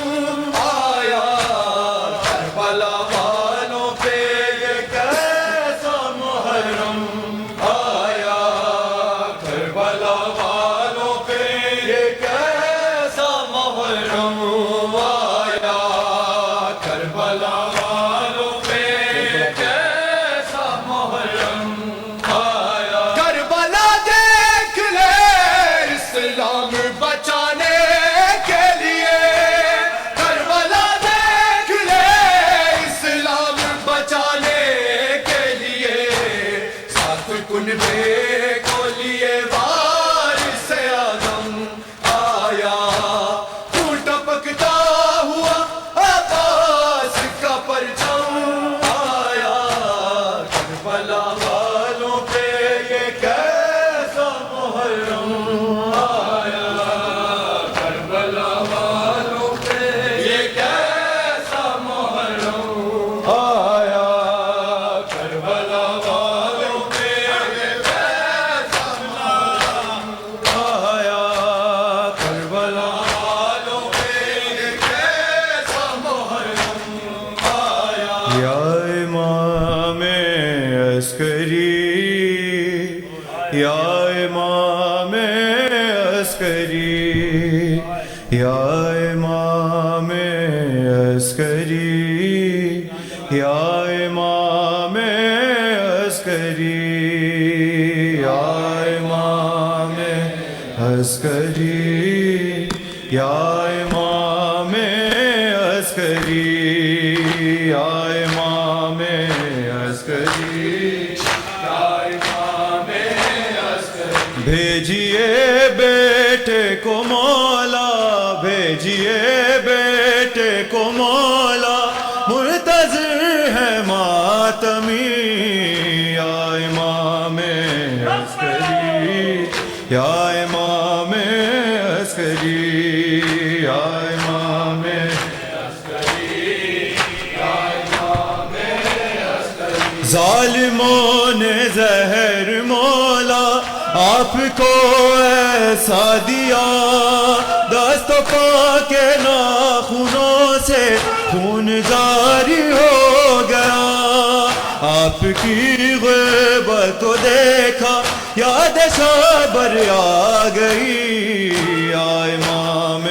آیا، کربلا والوں پہ یہ کیسا محرم آیا، کربلا والوں پہ یہ کیسا محرم آیا، کربلا والوں پہ یہ کیسا محرم آیا، کربلا دیکھ لے اسلام بچانے کے لیے، کربلا دیکھ لے اسلام بچانے کے لیے، ساتھ کنبے کو لیے وارث آدم آیا، ٹوٹا پکتا ہوا عباس کا پرچم آیا، کربلا والوں پہ یہ کیسا محرم آیا، کربلا والوں پہ یہ کیسا محرم آیا، کربلا والوں پہ یہ کیسا محرم آیا، کربلا والوں پہ یہ کیسا محرم آیا، یا امام عسکری، یا امام عسکری، یا امام عسکری، یا امام عسکری، یا امام عسکری، یا امام عسکری، یا امام عسکری، یا امام عسکری، بھیجیے بیٹے کو مولا، بھیجیے بیٹے کو مولا، منتظر ہے ماتمی، یا امام عسکری، یا امام عسکری، یا امام عسکری، یا امام عسکری، ظالموں نے زہر مولا آپ کو ایسا دیا، دست و پا کے ناخنوں سے خون جاری ہو گیا، آپ کی غیبت کو دیکھا یاد شبر آ گئی، یا امام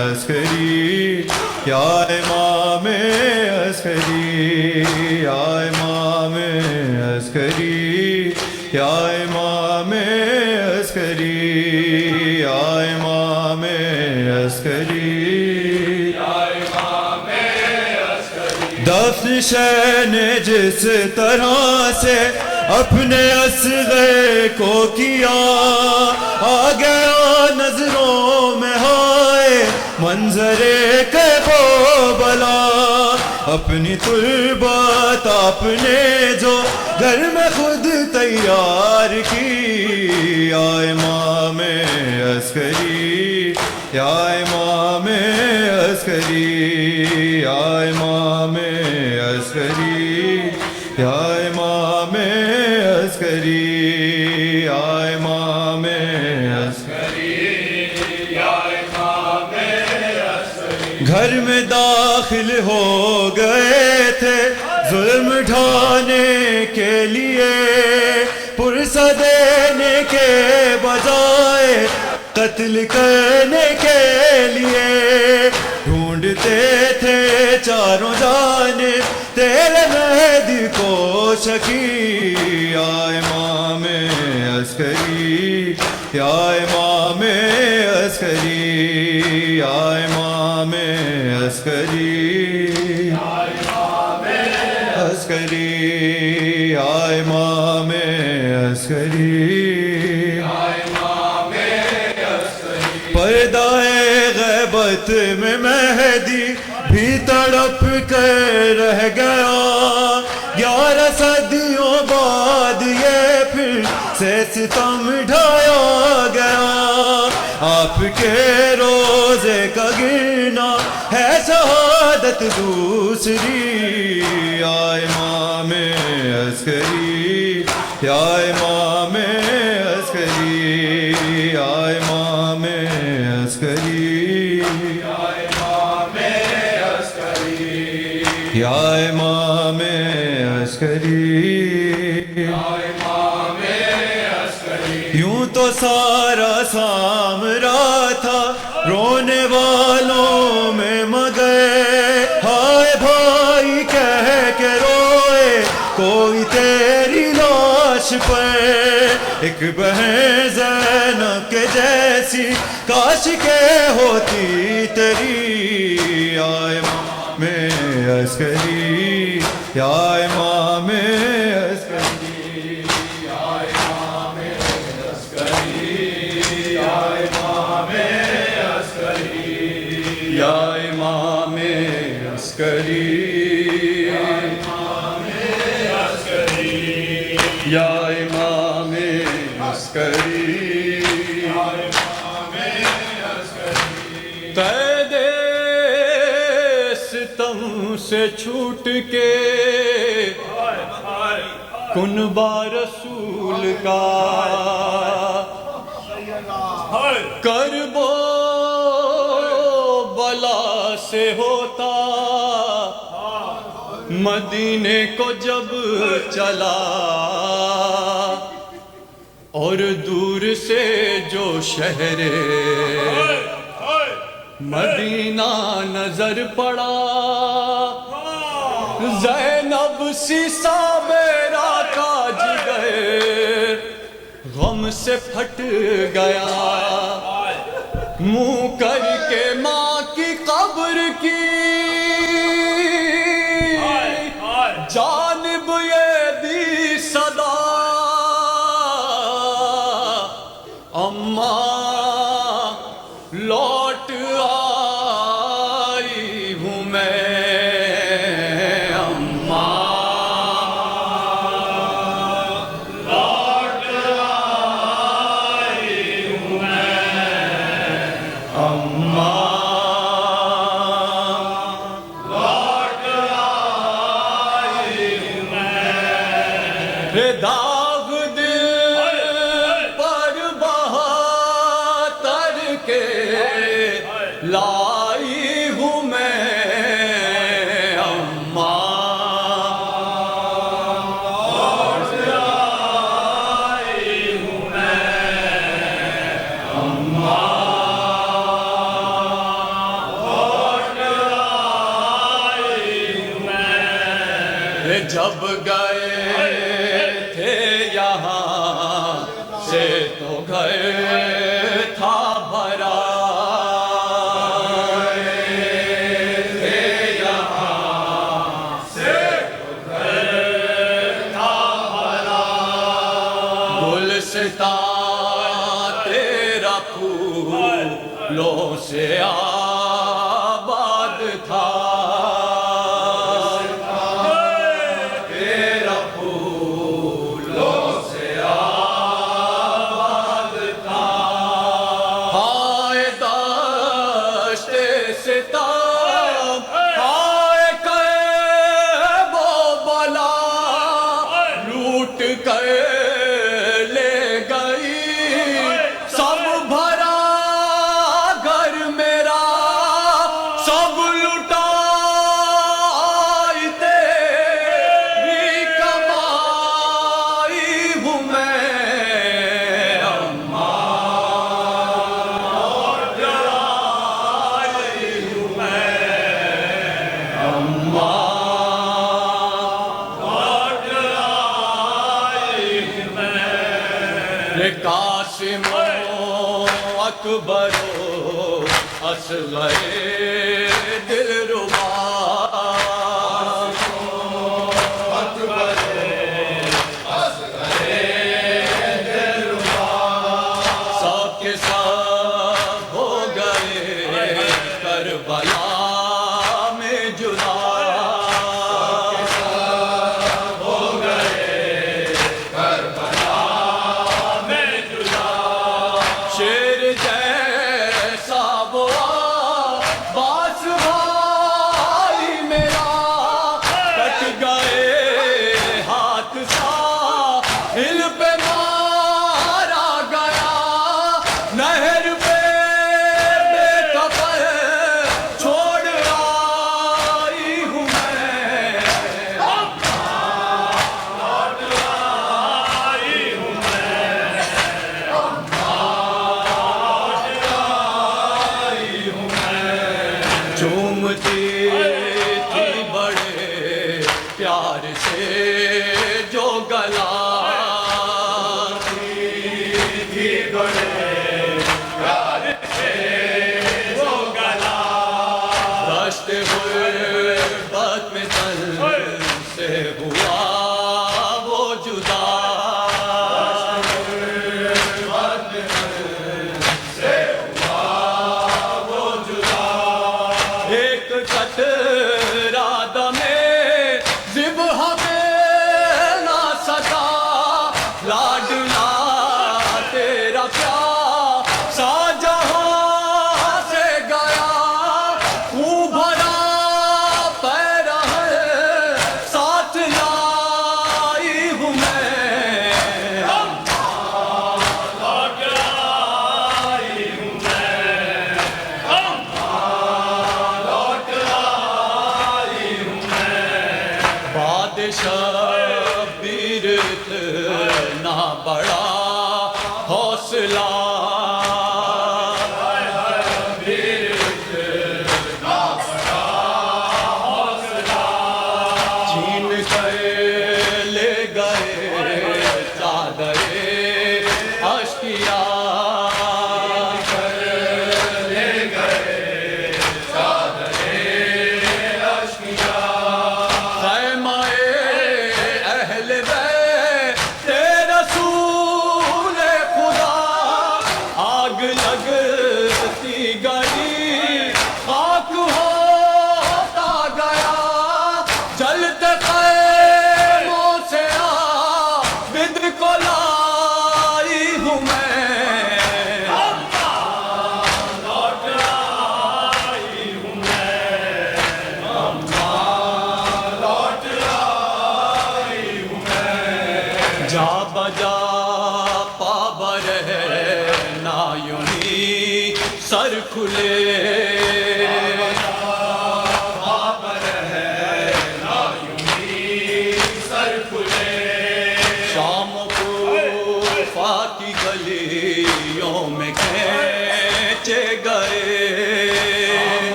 عسکری، یا امام عسکری، یا امام عسکری، یا امام عسکری، یا امام عسکری، یا امام عسکری، دفن شہ نے جس طرح سے اپنے اصغر کو کیا، آ گیا نظروں میں ہائے منظر کے وہ بلا، اپنی تربت آپ نے جو گھر میں خود تیار کی، یا امام عسکری، یا امام عسکری، یا امام عسکری، یا امام عسکری، یا امام عسکری، یا امام عسکری، گھر شہر میں داخل ہو گئے تھے ظلم ڈھانے کے لیے، پرسہ دینے کے بجائے قتل کرنے کے لیے، ڈھونڈتے تھے چاروں جانب تیرے مہدی کو شکی، یا امام عسکری، یا امام عسکری، یا امام عسکری، عسکری، یا امام عسکری، پردہ غیبت میں مہدی بھی تڑپ کر رہ گیا، 11 صدیوں بعد یہ پھر سے ستم ڈھایا گیا، آپ کے روزے کا گرنا ہے شہادت دوسری، یا امام عسکری، یا امام عسکری، یا امام عسکری، یا امام عسکری، یوں تو سارا سامرا تھا رونے والوں میں مگر، ہائے بھائی کہہ کے روئے کوئی تیری لاش پر، ایک بہن زینب کے جیسی کاش کے ہوتی تیری، یا امام عسکری، یا امام عسکری، یا امام عسکری، یا امام عسکری، یا امام عسکری، یا امام عسکری، قید ستم سے چھوٹ کے کنبہ رسول کا، کرب و بلا سے ہوتا مدینے کو جب چلا، اور دور سے جو شہر مدینہ نظر پڑا، زینب سی میرا کا جگر غم سے پھٹ گیا، منہ کر کے ماں کی قبر کی جانب یہ دی صدا، اماں لوٹ آئی ہوں میں، اماں لوٹ آئی ہوں میں، اماں داغ دل پر بہاتر کے لائی ہوں میں، اماں لائی ہوں میں، اماں لائی ہوں میں، جب گئے سے تو گھر تھا بھرا، یہاں سے تو گھر تھا بھرا، گلستان تیرا پھولوں سے آباد تھا، لے گئی سب بھرا گھر میرا، سب قاسم اکبر اصغر دلربا سب کے سب ہو گئے کربلا میں جدا شیر جیسا وہ باس بھائی میرا کٹ گئے ہاتھ ساحل پہ مارا گیا نہر پہ بے کفن چھوڑ آئی ہوں میں چومتی تھی بڑے پیار سے جو گلا تھی بڑے پیار سے جو گلا دشت غربت میں تن سے ہوا وہ جدا ایک قطرہ دمے ذبح میں نہ سکا لاڈلا تیرا پیاسا جہاں سے گیا خون بھرا پیرہن ساتھ لائی ہوں میں شبیر اتنا بڑا حوصلہ چھین کر لے گئے چادر اشکیا خیمہ اہل بیت رسول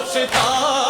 دوستان